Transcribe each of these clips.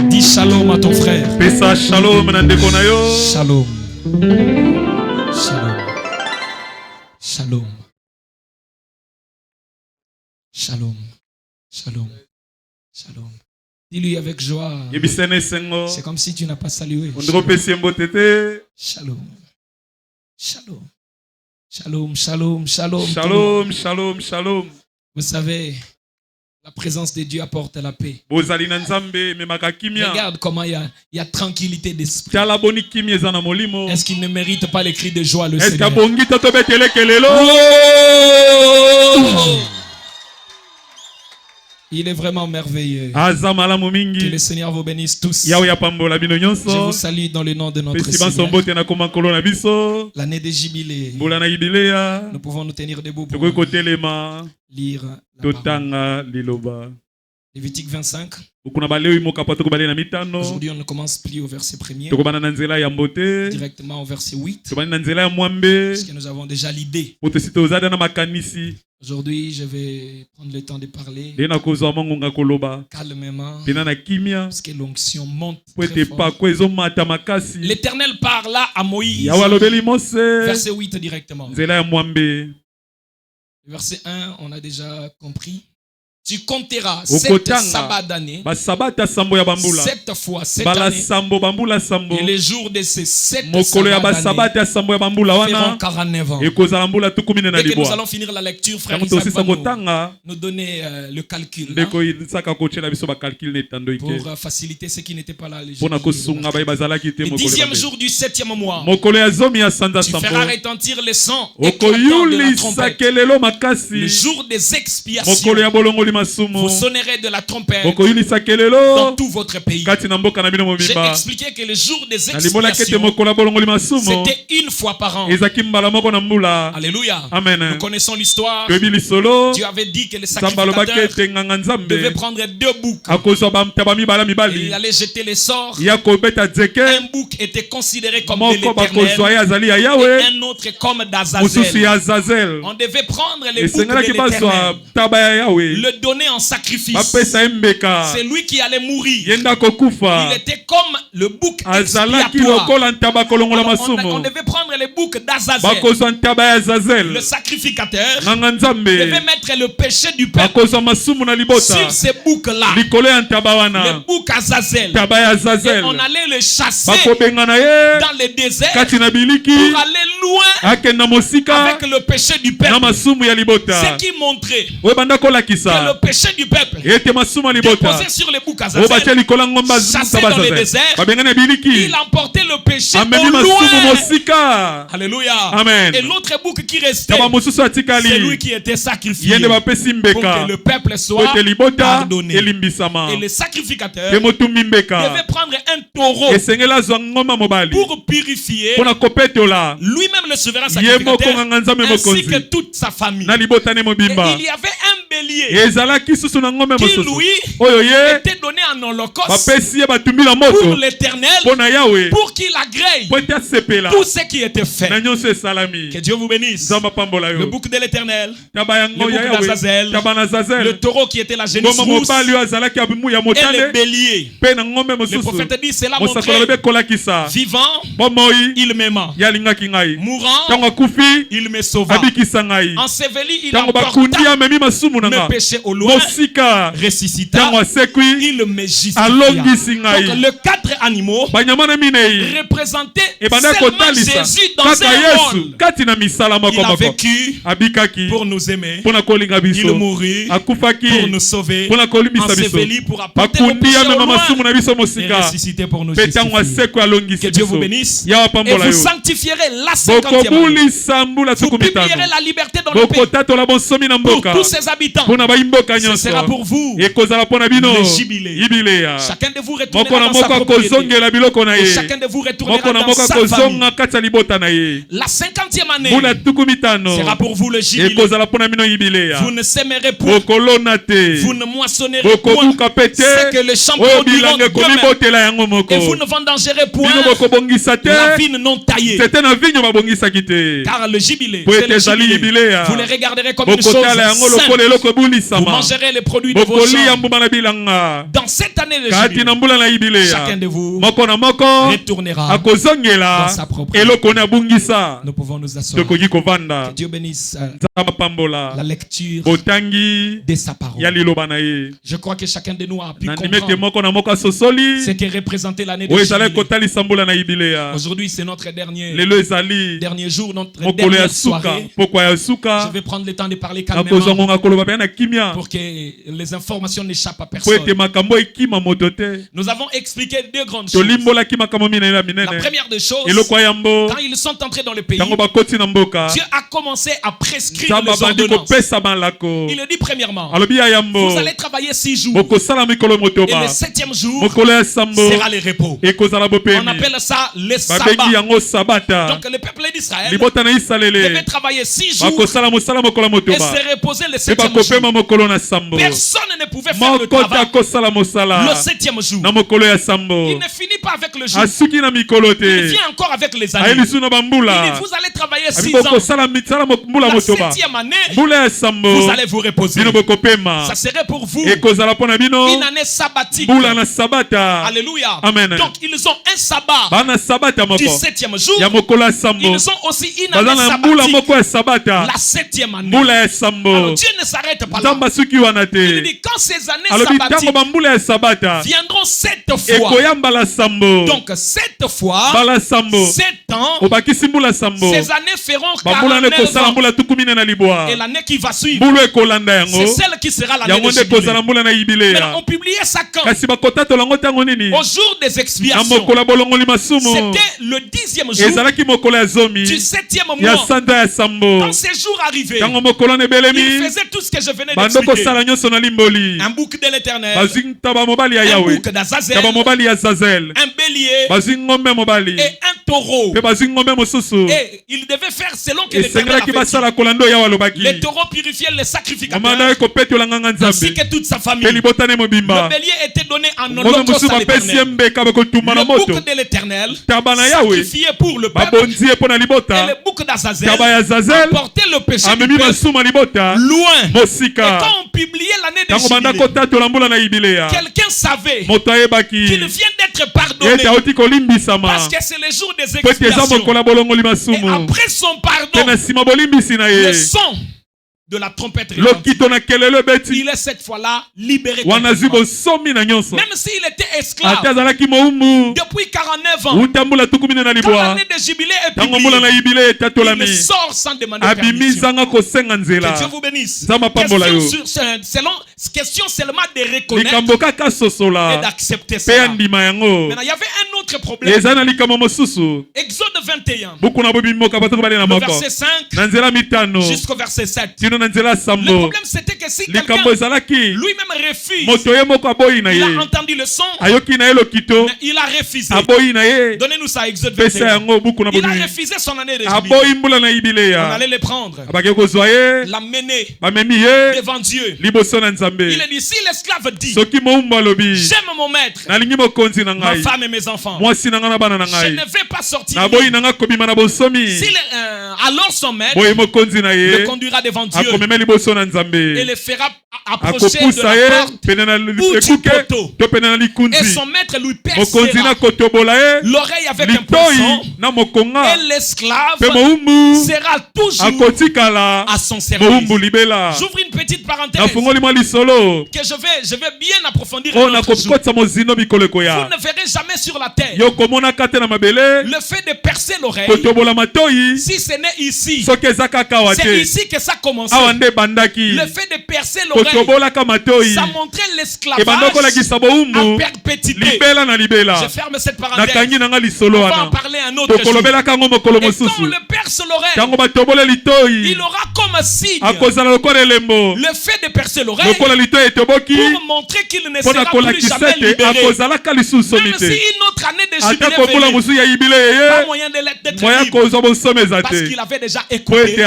Dis shalom à ton frère. Shalom. Shalom. Shalom. Shalom. Shalom. Shalom. Shalom. Dis-lui avec joie. C'est comme si tu n'as pas salué. Shalom. Shalom. Shalom, shalom, shalom. Shalom, shalom, shalom. Vous savez, la présence de Dieu apporte la paix. Regarde comment il y a tranquillité d'esprit. Est-ce qu'il ne mérite pas les cris de joie, le Seigneur? Oh! Il est vraiment merveilleux. Que le Seigneur vous bénisse tous. Je vous salue dans le nom de notre Seigneur. L'année des jubilés. Nous pouvons nous tenir debout pour lire la parole. Lévitique 25. Aujourd'hui, on ne commence plus au verset 1er. Directement au verset 8. Parce que nous avons déjà l'idée. Aujourd'hui, je vais prendre le temps de parler calmement. Parce que l'onction monte très fort. L'Éternel parla à Moïse. Verset 8 directement. Verset 1, on a déjà compris. Tu compteras 7 sabbats d'année, 7 fois 7 années, et les jours de ces 7 sabbats d'année feront 49 ans. Dès que nous allons finir la lecture, frère Isaac va nous donner le calcul pour faciliter ceux qui n'étaient pas là. Le 10e jour du 7e mois, tu feras retentir le sang éclatant de la trompette. Le jour des expiations, vous sonnerez de la trompette dans tout votre pays. J'ai expliqué que le jour des expiations, c'était une fois par an. Alléluia. Nous connaissons l'histoire. Dieu avait dit que le sacrificateur devait prendre 2 boucs. Il allait jeter les sorts. Un bouc était considéré comme de l'Éternel et un autre comme d'Azazel. On devait prendre les boucs de l'Éternel, le donner en sacrifice. C'est lui qui allait mourir. Il était comme le bouc expiatoire. On devait prendre les boucs d'Azazel. Le sacrificateur devait mettre le péché du peuple sur ces boucs-là. Le bouc Azazel. Et on allait le chasser dans le désert pour aller loin avec le péché du peuple. Ce qui montrait que le péché du peuple déposé sur les boucs Azazel, chassé dans le désert, il emportait le péché au loin. Alléluia. Amen. Et l'autre bouc qui restait, c'est lui qui était sacrifié pour que le peuple soit pardonné. Et le sacrificateur devait prendre un taureau pour purifier lui-même le souverain sacrificateur ainsi que toute sa famille. Et il y avait un bélier qui lui était donné en holocauste pour l'Éternel, pour qu'il agrée tout ce qui était fait. Que Dieu vous bénisse. Le bouc de l'Éternel, le bouc d'Azazel, le taureau qui était la génisse rousse et le bélier. Le prophète dit cela montrait vivant, il m'aima, mourant, il me sauva, enseveli, il emporta mes péchés au loin, ressuscita, il me justifia. Donc les 4 animaux représentaient seulement Jésus dans un rôle. Il a vécu pour nous aimer, il mourut pour nous sauver, enseveli pour apporter le péché au loin et ressuscité pour nous justifier. Que Dieu vous bénisse et vous sanctifierez la 50e année. Vous publierez la liberté dans le pays pour tous ses habitants. Ce sera pour vous le jubilé. Chacun de vous retournera dans sa propriété et chacun de vous retournera dans sa famille. La 50e année sera pour vous le jubilé. Vous ne sèmerez point, vous ne moissonnerez point ce que les champs produiront demain, et vous ne vendangerez point la vigne non taillée. Car le jubilé, c'est le jubilé. Vous le regarderez comme une chose sainte. vous mangerez les produits de vos champs. Dans cette année de jubilé, chacun de vous retournera dans sa propre vie. Nous pouvons nous asseoir. Que Dieu bénisse la lecture de sa parole. Je crois que chacun de nous a pu comprendre ce qui représentait l'année de jubilé. Aujourd'hui, c'est notre dernier jour, notre dernière soirée. Je vais prendre le temps de parler calmement pour que les informations n'échappent à personne. Nous avons expliqué deux grandes choses. La première des choses, quand ils sont entrés dans le pays, Dieu a commencé à prescrire les ordonnances. Il a dit premièrement, vous allez travailler 6 jours et le 7e jour sera le repos. On appelle ça le sabbat. Donc le peuple d'Israël devait travailler 6 jours et se reposer le 7e jour. Personne ne pouvait faire le travail le 7e jour. Il ne finit pas avec le jour. Il vient encore avec les années. Il dit, vous allez travailler 6 ans. La 7e année, vous allez vous reposer. Ça serait pour vous une année sabbatique. Alléluia. Amen. Donc ils ont un sabbat du 7e jour. Ils ont aussi une année sabbatique. La 7e année. Alors Dieu ne s'arrête pas là. Il dit quand ces années sabbatiques viendront 7 fois. Donc 7 fois, 7 ans, ces années feront 49 ans. Et l'année qui va suivre, c'est celle qui sera l'année de jubilé. Mais on publiait ça quand? Au jour des expiations. C'était le 10e jour du 7e mois. Quand ces jours arrivaient, il faisait tout ce que je venais d'expliquer. Un bouc de l'Éternel, un bouc d'Azazel, un bélier et un taureau. Et il devait faire selon que l'Éternel avait dit. Les taureaux purifiaient les sacrificateurs ainsi que toute sa famille. Le bélier était donné en holocauste à l'Éternel. Le bouc de l'Éternel sacrifié pour le peuple. Et le bouc d'Azazel apportait le péché du peuple loin. Et quand on publiait l'année de jubilé, quelqu'un savait qu'il vient d'être pardonné parce que c'est le jour des expiations. Et après son pardon, le son de la trompette retentit. Il est cette fois-là libéré. Même s'il était esclave depuis 49 ans, quand l'année de jubilé est publiée, il sort sans demander permission. Que Dieu vous bénisse. Question seulement de reconnaître et d'accepter cela. Maintenant, il y avait un autre problème. Exode 21, le verset 5 jusqu'au verset 7. Le problème c'était que si quelqu'un lui-même refuse, il a entendu le son, mais il a refusé. Donnez-nous ça, Exode 21. Il a refusé son année de jubilé. On allait le prendre, l'amener devant Dieu. Il a dit, si l'esclave dit, j'aime mon maître, ma femme et mes enfants, je ne vais pas sortir. Alors son maître le conduira devant Dieu et le fera approcher de la porte ou du poteau. Et son maître lui percera l'oreille avec un poisson. Et l'esclave sera toujours à son service. J'ouvre une petite parenthèse que je vais bien approfondir un autre jour. Vous ne verrez jamais sur la terre le fait de percer l'oreille si ce n'est ici. C'est ici que ça commence. Le fait de percer l'oreille, ça montrait l'esclavage à perpétuité. Je ferme cette parenthèse. On va en parler un autre jour. Et quand on le perce l'oreille, il aura comme signe le fait de percer l'oreille pour montrer qu'il ne sera plus jamais libéré. Même si une autre année de jubilé venait, par moyen d'être libre. Parce qu'il avait déjà écouté,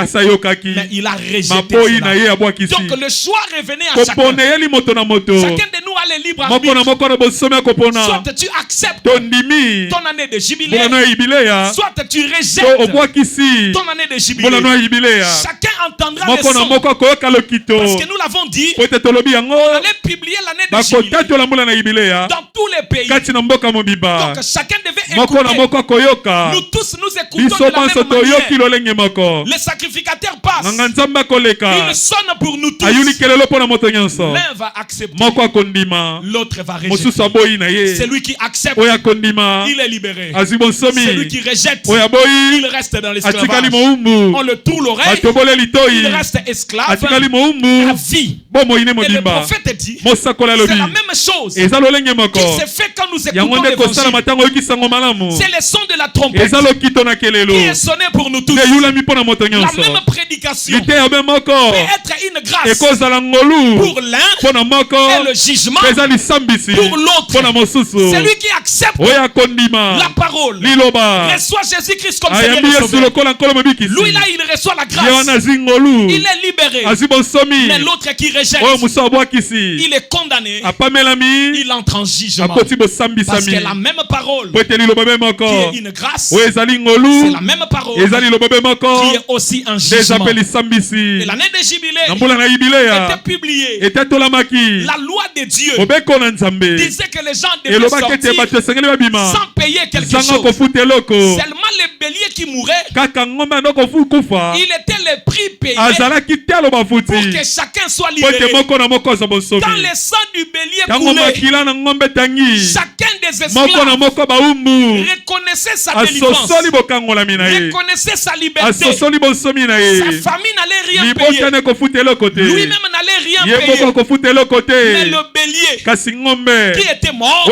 mais il a rejeté cela. Donc le choix revenait à chacun. Chacun de nous a le libre arbitre. Soit tu acceptes ton année de jubilé, soit tu rejettes ton année de jubilé. Chacun entendra le son. Parce que nous l'avons dit, on allait publier l'année de jubilé dans tous les pays. Donc chacun devait écouter. Nous tous nous écoutons de la même manière. Les sacrificateurs passent. Ils sonnent pour nous tous. L'un va accepter, l'autre va rejeter. Celui qui accepte, il est libéré. Celui qui rejette, il reste dans l'esclavage. On le tourne l'oreille, il reste esclave à vie. Et le prophète dit, c'est la même chose qui se fait quand nous écoutons l'évangile. C'est le son de la trompette qui est sonné pour nous tous. La même prédication peut être une grâce pour l'un et le jugement pour l'autre. Celui qui accepte la parole reçoit Jésus-Christ comme Seigneur et Sauveur. Lui là, il reçoit la grâce. Il est libéré. Mais l'autre qui rejette, il est condamné. Il entre en jugement. Parce que la même parole qui est une grâce, c'est la même parole qui est aussi un jugement. Et l'année de jubilé était publiée. La loi de Dieu disait que les gens devaient sortir sans payer quelque chose. Seulement les béliers qui mouraient, il était le prix payé pour que chacun soit libéré. Dans le sang du bélier coulé, chacun des esclaves reconnaissait sa délivrance, reconnaissait sa liberté. Sa famille n'allait rien payer. Lui-même n'allait rien payer. Mais le bélier qui était mort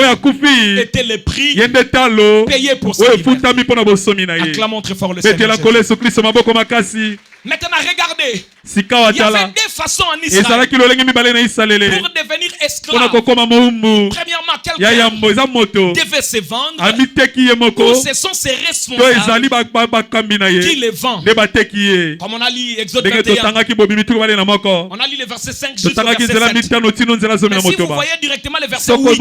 était le prix payé pour sa liberté. Acclamons très fort le Seigneur. Maintenant, regardez. Il y avait deux façons en Israël pour devenir esclave. Premièrement, quelqu'un devait se vendre, ou ce sont ses responsables qui les vendent. Comme on a lu Exode 21, on a lu le verset 5 jusqu'au verset 7. Mais si vous voyez directement le verset 8,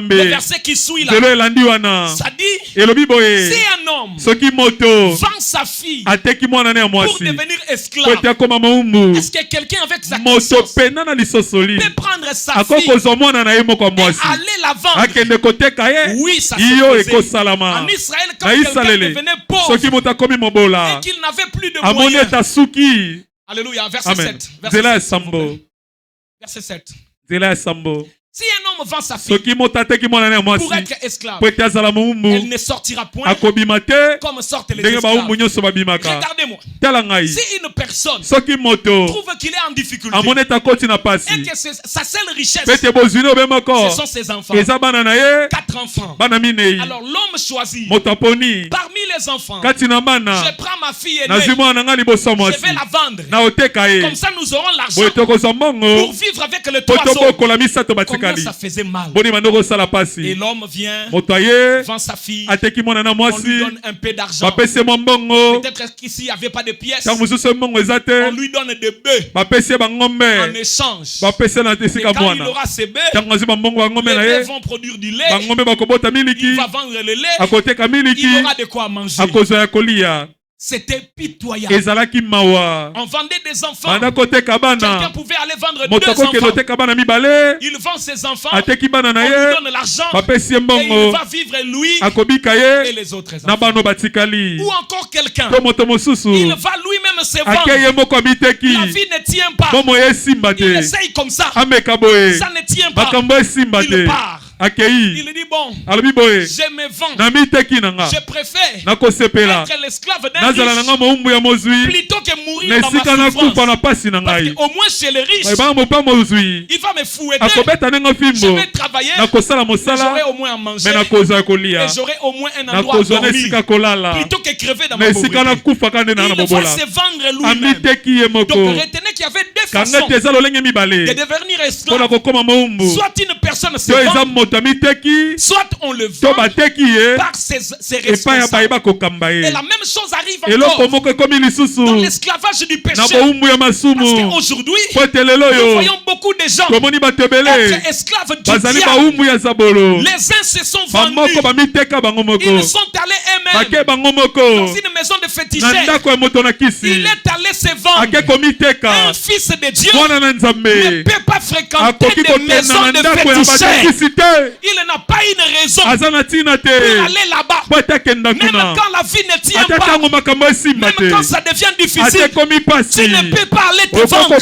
le verset qui suit là, ça dit, si un homme vend sa fille pour devenir esclave, est-ce que quelqu'un avec sa conscience peut prendre sa fille et aller la vendre? Oui, ça se faisait. En Israël, quand quelqu'un devenait pauvre et qu'il n'avait plus de moyens. Alléluia, verset 7. Verset 7. Si un homme vend sa fille pour être esclave, elle ne sortira point comme sortent les esclaves. Regardez-moi. Si une personne trouve qu'il est en difficulté et que sa seule richesse, ce sont ses enfants, 4 enfants, alors l'homme choisit parmi les enfants, je prends ma fille aînée, je vais la vendre. Comme ça nous aurons l'argent pour vivre avec le 3 Comment ça faisait mal. Et l'homme vient, vend sa fille, on lui donne un peu d'argent. Peut-être qu'ici il n'y avait pas de pièces, on lui donne des bœufs en échange. Et quand il aura ses bœufs, les bœufs vont produire du lait, il va vendre le lait, il aura de quoi manger. C'était pitoyable. On vendait des enfants. Quelqu'un pouvait aller vendre 2 enfants. Il vend ses enfants. On lui donne l'argent. Et il va vivre lui et les autres enfants. Ou encore quelqu'un. Il va lui-même se vendre. La vie ne tient pas. Il essaye comme ça. Ça ne tient pas. Il part. Il dit bon, je me vends. Je préfère être l'esclave d'un riche plutôt que mourir dans ma souffrance. Parce qu'au moins chez les riches, il va me fouetter. Je vais travailler, mais j'aurai au moins à manger. Et j'aurai au moins un endroit à dormir plutôt que crever dans ma pauvreté. Il va se vendre lui-même. Donc retenez qu'il y avait deux façons de devenir esclave. Soit une personne se vend, soit on le vend par ses responsables. Et la même chose arrive encore dans l'esclavage du péché. Parce qu'aujourd'hui, nous voyons beaucoup de gens être esclaves du diable. Les uns se sont vendus. Ils sont allés eux-mêmes dans une maison de féticheurs. Il est allé se vendre. Un fils de Dieu ne peut pas fréquenter des maisons de féticheurs. Il n'a pas une raison pour aller là-bas. Même quand la vie ne tient pas, même quand ça devient difficile, tu ne peux pas aller te vendre.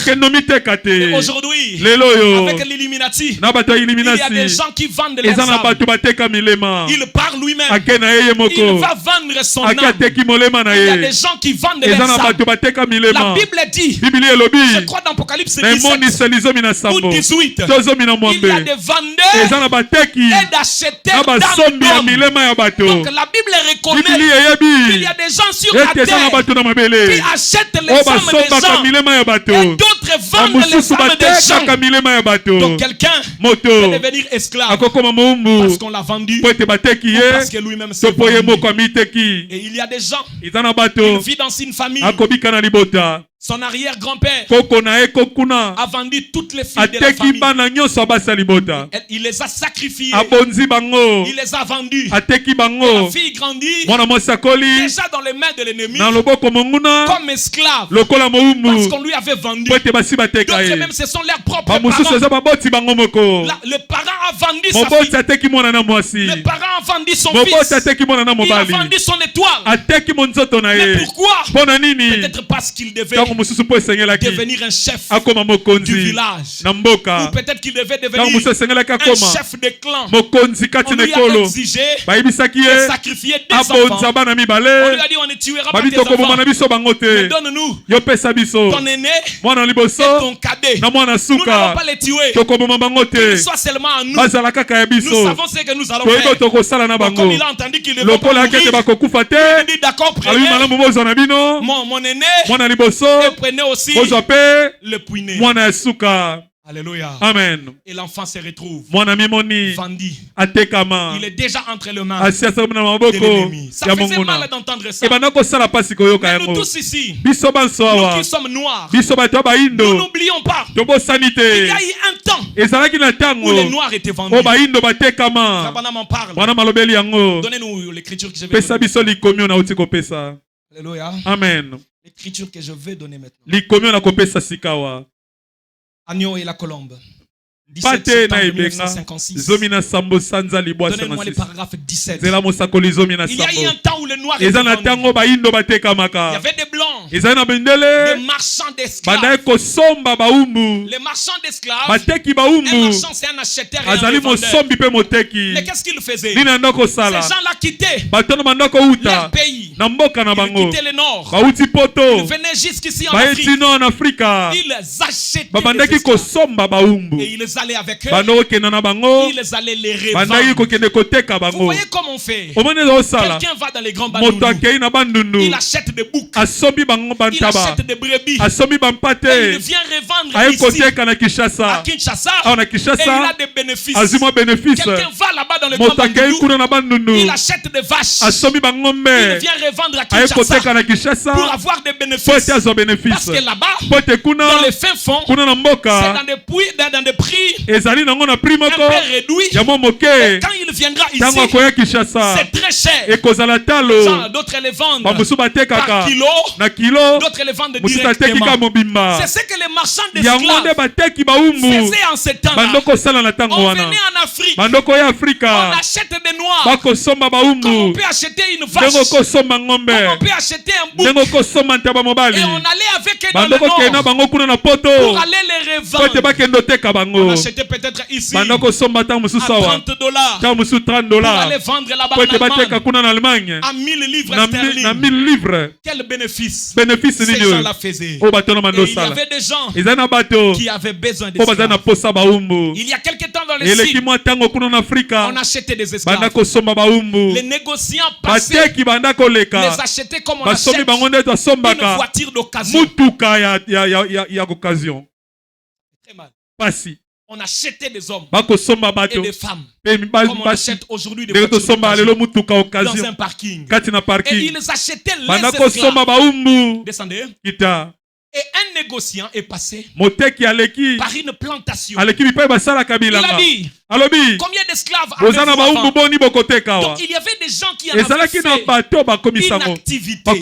Et aujourd'hui, avec l'Illuminati, il y a des gens qui vendent les âmes. Il parle lui-même. Il va vendre son âme. Il y a des gens qui vendent les âmes. La Bible dit, je crois dans Apocalypse 17 ou 18, il y a des vendeurs et d'acheteurs d'âmes. Donc la Bible reconnaît qu'il y a des gens sur la terre qui achètent les âmes des gens et d'autres vendent les âmes des gens. Donc quelqu'un peut devenir esclave parce qu'on l'a vendu, parce que lui-même s'est vendu. Et il y a des gens, il vit dans une famille. Son arrière-grand-père a vendu toutes les filles de la famille. Il les a sacrifiées. Il les a vendues. Et la fille grandit déjà dans les mains de l'ennemi comme esclave parce qu'on lui avait vendu. D'autres même ce sont leurs propres parents. Le parent a vendu sa fille. Le parent a vendu son fils. Il a vendu son étoile. Mais pourquoi? Peut-être parce qu'il devait devenir un chef du village, ou peut-être qu'il devait devenir un chef de clan. On lui a exigé de sacrifier des enfants. On lui a dit on ne tuera pas tes enfants, mais donne-nous ton aîné et ton cadet. Nous n'allons pas les tuer, qu'ils soient seulement à nous. Nous savons ce que nous allons faire. Donc, comme il a entendu qu'il devait pas mourir, il a dit d'accord, prenez mon aîné et prenez aussi le puiné. Alléluia. Amen. Et l'enfant se retrouve vendu. Il est déjà entre les mains de l'ennemi. Ça faisait mal d'entendre ça. Mais nous tous ici, nous qui sommes noirs, nous n'oublions pas. Il y a eu un temps où les noirs étaient vendus. Rabana m'en parle. Donnez-nous l'écriture que je vais donner. Alléluia. Amen. L'écriture que je vais donner maintenant. Agneau et la colombe. 17 septembre 1956. Donnez-moi le paragraphe 17. Il y a eu un temps où le noir était vendu. Il y avait des blancs, des marchands d'esclaves. Les marchands d'esclaves, un marchand c'est un acheteur et un revendeur. Mais qu'est-ce qu'ils faisaient? Ces gens-là quittaient leur pays. Ils quittaient le nord. Ils venaient jusqu'ici en Afrique. Ils achetaient des esclaves. Et ils allaient avec eux. Ils allaient les revendre. Vous voyez comment on fait? Quelqu'un va dans les grands bandounou. Il achète des boucs. Il achète des brebis. Et il vient revendre ici à Kinshasa. Et il a des bénéfices. Quelqu'un va là-bas dans les grands bandounou. Il achète des vaches. Il vient revendre à Kinshasa pour avoir des bénéfices. Parce que là-bas, dans les fins fonds, c'est dans des prix un peu réduit. Et quand il viendra ici, c'est très cher. D'autres les vendent par kilo, d'autres les vendent directement. C'est ce que les marchands d'esclaves faisaient en ce temps-là. On venait en Afrique, on achète des noirs, comme on peut acheter une vache, comme on peut acheter un bouc, et on allait avec eux dans le nord pour aller les revendre. On achetait peut-être ici à $30 pour aller vendre là-bas à 1000 livres sterling. Quel bénéfice ces gens-là faisaient. Et il y avait des gens qui avaient besoin d'esclaves. Il y a quelques temps dans les signes, on achetait des esclaves. Les négociants passaient, les achetaient comme on achète une voiture d'occasion. Très mal. On achetait des hommes et des femmes comme on achète aujourd'hui des voitures dans un parking. Et ils achetaient les esclaves. Descendez. Et un négociant est passé par une plantation. Il a dit combien d'esclaves avez-vous? Donc il y avait des gens qui en avaient fait une activité. Il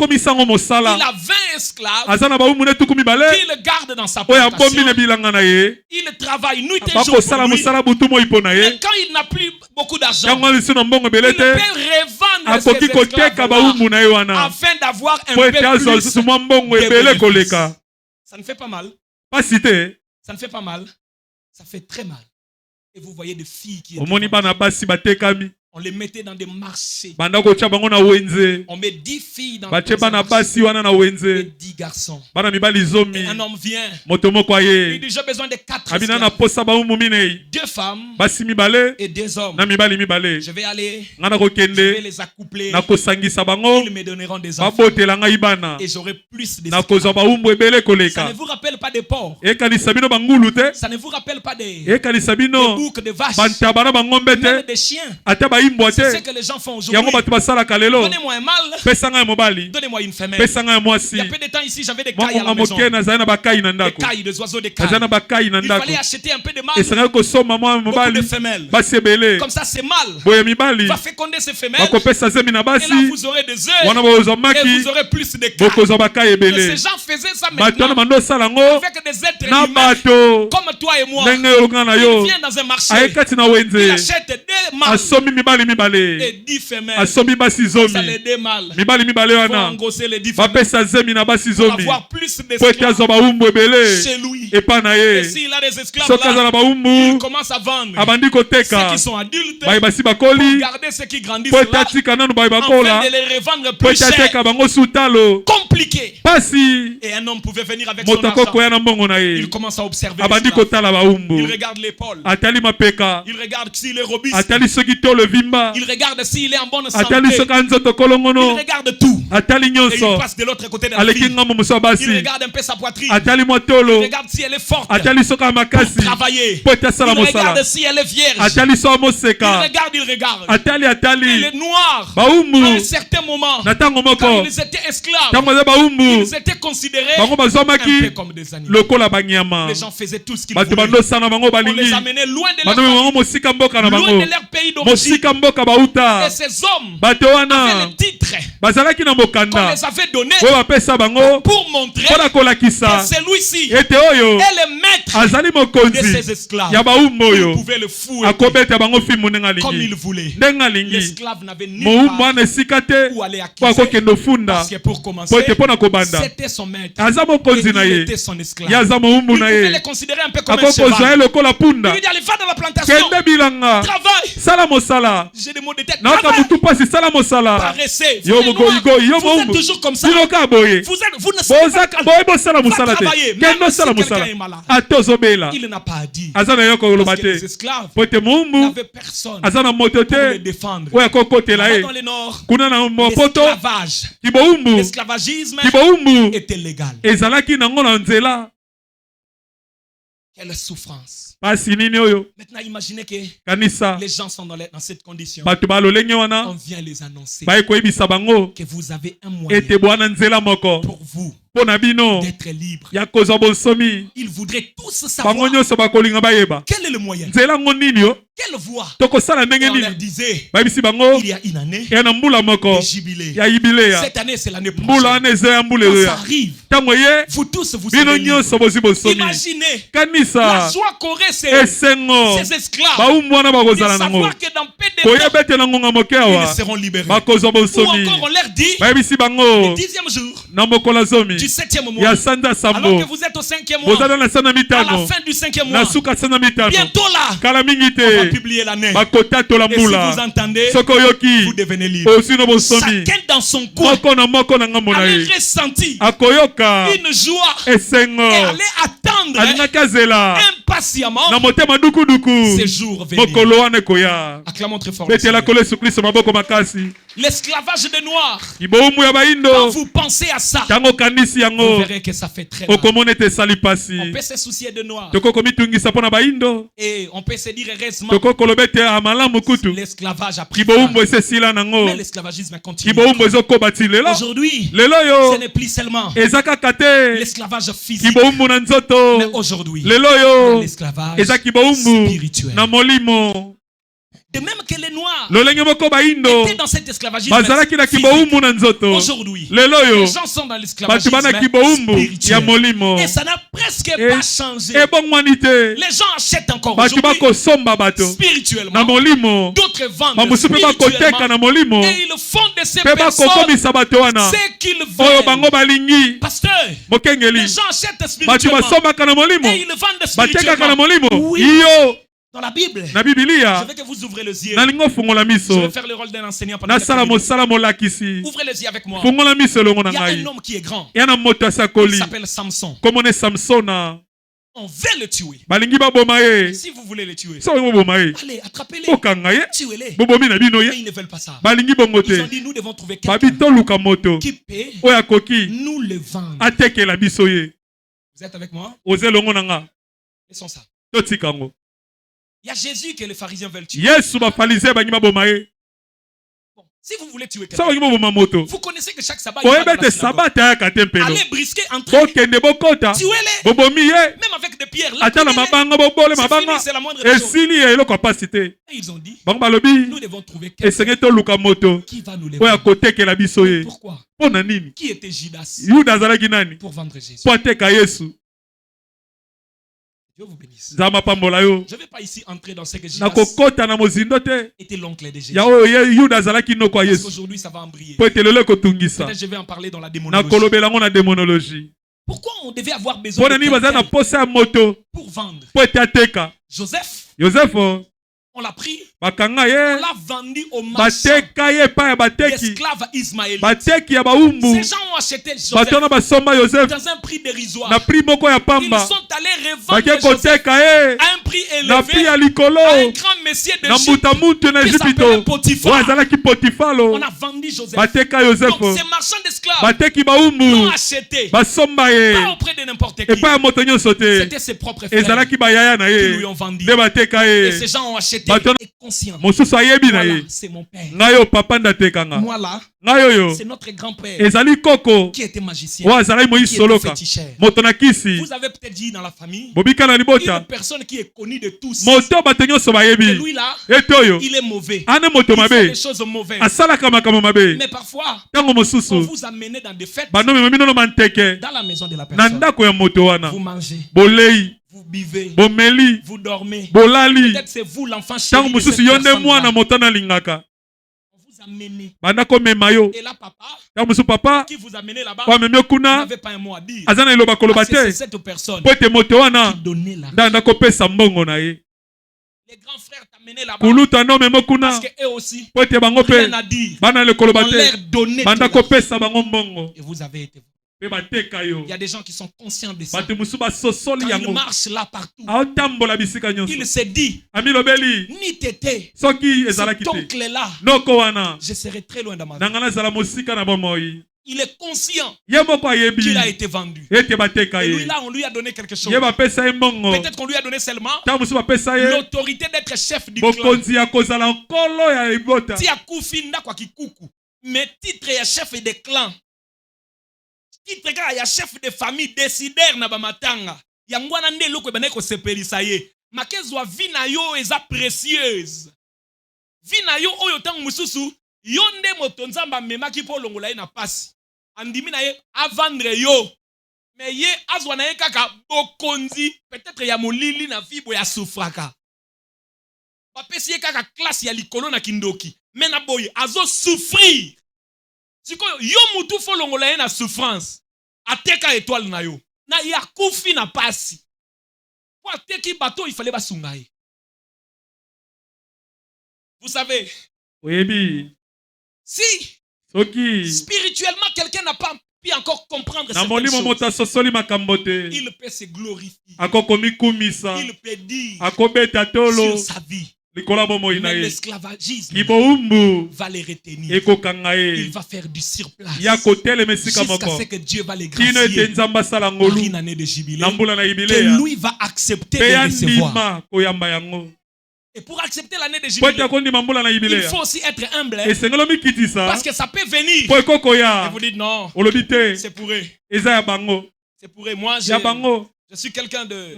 a 20 esclaves qu'il garde dans sa plantation. Il travaille nuit et jour pour lui. Et quand il n'a plus beaucoup d'argent, il peut revendre ses esclaves afin d'avoir un peu plus. Ça ne fait pas mal. Ça ne fait pas mal. Ça fait très mal. Et vous voyez des filles qui étaient... On les mettait dans des marchés. On met 10 filles dans des marchés et 10 garçons. Et un homme vient. Il dit j'ai besoin de 4 esclaves. 2 femmes et 2 hommes. Je vais aller. Je vais les accoupler. Ils me donneront des enfants. Et j'aurai plus d'esclaves. Ça ne vous rappelle pas des porcs? Ça ne vous rappelle pas des boucs, des vaches, même des chiens? C'est ce que les gens font aujourd'hui. Donnez-moi un mâle, donnez-moi une femelle. Il y a peu de temps ici, j'avais des cailles à la maison. Des cailles, des oiseaux de cailles. Il fallait acheter un peu de mâles, beaucoup de femelles. Comme ça, ces mâles va féconder ces femelles. Et là, vous aurez des œufs et vous aurez plus de cailles. Et ces gens faisaient ça maintenant avec des êtres humains comme toi et moi. Il vient dans un marché, il achète des mâles et 10 femelles. Ça les démale. Il faut engosser les 10 femelles pour avoir plus d'esclaves chez lui. Et s'il a des esclaves là, il commence à vendre ceux qui sont adultes pour garder ceux qui grandissent là, afin de les revendre plus cher. Compliqué. Et un homme pouvait venir avec son argent. Il commence à observer l'esclave. Il regarde l'épaule. Il regarde s'il est robuste. Il regarde s'il est en bonne santé. Il regarde tout. Et il passe de l'autre côté de la fille. Il regarde un peu sa poitrine. Il regarde si elle est forte pour travailler. Il regarde si elle est vierge. Il regarde. Elle est noire. À un certain moment, quand ils étaient esclaves, ils étaient considérés un peu comme des animaux. Les gens faisaient tout ce qu'ils voulaient. On les amenait loin de leur pays d'origine. Et ces hommes avaient le titre qu'on les avait donné pour montrer que celui-ci est le maître de ces esclaves. Il pouvait le fouer comme il voulait. L'esclave n'avait nulle part où aller acquiser. Parce que pour commencer, c'était son maître et il était son esclave. Il pouvait les considérer un peu comme un cheval. Il lui dit allez, va dans la plantation, travaille. J'ai des mots de tête. Paressez. Vous êtes toujours comme ça. Vous ne savez pas travailler. Même si quelqu'un est malade. Il n'a pas dit. Parce que les esclaves n'avaient personne pour les défendre. Dans le nord, l'esclavagisme était légal. Quelle souffrance. Maintenant, imaginez que les gens sont dans cette condition. On vient les annoncer que vous avez un moyen pour vous d'être libre. Ils voudraient tous savoir quel est le moyen. Quelle voie. Et on leur disait il y a une année de jubilé. Cette année c'est l'année prochaine. Quand ça arrive, vous tous vous serez libres. Imaginez la joie qu'auraient ces esclaves de savoir que dans peu de temps ils seront libérés. Ou encore on leur dit le 10e jour du 7e mois, alors que vous êtes au 5e mois, à la fin du 5e mois, bientôt là, on va publier l'année. Et si vous entendez, vous devenez libre. Chacun dans son coin allait ressentir une joie et allait attendre impatiemment ces jours venir. Acclamons très fort. L'esclavage des Noirs, quand vous pensez à ça, vous verrez que ça fait très mal. On peut se soucier de Noirs et on peut se dire heureusement l'esclavage a pris fin. Mais l'esclavagisme continue. Aujourd'hui, ce n'est plus seulement l'esclavage physique, mais aujourd'hui l'esclavage spirituel. De même que les Noirs étaient dans cet esclavagisme physique, aujourd'hui, les gens sont dans l'esclavagisme spirituel. Et ça n'a presque pas changé. Les gens achètent encore aujourd'hui spirituellement, d'autres vendent spirituellement, et ils font de ces personnes ce qu'ils veulent. Pasteur, les gens achètent spirituellement et ils vendent spirituellement. Oui. Dans la Bible, je veux que vous ouvrez les yeux. Je vais faire le rôle d'un enseignant pendant ouvrez les yeux avec moi. Il y a un homme qui est grand. Il s'appelle Samson. On veut le tuer. Si vous voulez le tuer, allez, attrapez-les, tuez-les. Mais ils ne veulent pas ça. Ils ont dit, nous devons trouver quelqu'un qui peut nous le vendre. Vous êtes avec moi? Laissons ça. Il y a Jésus que les pharisiens veulent tuer. Bon, si vous voulez tuer quelqu'un, vous connaissez que chaque sabbat, allez brisquer, entrer, tuez-les. Même avec des pierres, c'est fini, c'est la moindre des choses. Et ils ont dit, nous devons trouver quelqu'un qui va nous les vendre. Pourquoi? Qui était Judas pour vendre Jésus? Dieu vous bénisse. Je ne vais pas ici entrer dans ce que Judas était l'oncle de Jésus. Parce qu'aujourd'hui, ça va embrayer. Peut-être je vais en parler dans la démonologie. Pourquoi on devait avoir besoin de quelqu'un pour vendre? Joseph, on l'a pris, on l'a vendu au marchand d'esclaves ismaélites. Ces gens ont acheté Joseph dans un prix dérisoire. Ils sont allés revendre Joseph à un prix élevé à un grand messier d'Égypte qui s'appelle Potiphar. On a vendu Joseph. Donc ces marchands d'esclaves l'ont acheté, pas auprès de n'importe qui. C'était ses propres frères qui lui ont vendu. Et ces gens ont acheté et conscient. Voilà, c'est mon père. Moi là, c'est notre grand-père qui était magicien, qui était féticheur. Vous avez peut-être dit dans la famille une personne qui est connue de tous. Et lui là, il est mauvais. Il fait des choses mauvaises. Mais parfois, on vous amène dans des fêtes, dans la maison de la personne. Vous mangez, vous buvez, vous dormez. Peut-être c'est vous l'enfant chéri de cette personne-là. On vous amène. Et là, papa qui vous amène là-bas n'avait pas un mot à dire. Parce que c'est cette personne qui donnait l'argent. Les grands frères t'amenaient là-bas parce qu'eux aussi, rien à dire. On leur donnait tout. Et vous avez été. Il y a des gens qui sont conscients de ça. Quand ils marchent là partout, il se dit, ni tété, cet oncle-là, je serai très loin de ma vie. Il est conscient qu'il a été vendu. Et lui là, on lui a donné quelque chose. Peut-être qu'on lui a donné seulement l'autorité d'être chef du clan. Mais titre est chef des clans. Titre ya chef de famille décideur na bamatanga. Yangwana nde loko baneko sepelisa ye. Makezwa vina yo eza précieuse. Vina yo oyo tangu mususu yonde motonzamba memaki po longola ye na pasi. Andimi na ye a vendre yo. Mais ye azwa na ye kaka bokonzi peut-être ya molili na fibo ya sufraka. Bapesi ye kaka classe ya likolo na kindoki. Mais na boye azo souffrir. Yo mutu fo longola na souffrance. Ateka étoile na yo. Na ya kufi na pasi. Pour ateki bateau, il fallait basungaye. Vous savez. Oui. Si. Spirituellement, quelqu'un n'a pas pu encore comprendre certaines choses. Il peut se glorifier. Il peut dire sur sa vie. Mais l'esclavagisme va les retenir. Il va faire du surplace jusqu'à ce que Dieu va les gracier par une année de jubilé que lui va accepter de recevoir. Et pour accepter l'année de jubilé, il faut aussi être humble, parce que ça peut venir et vous dites non, c'est pour eux. C'est pour eux. Moi, je suis quelqu'un de...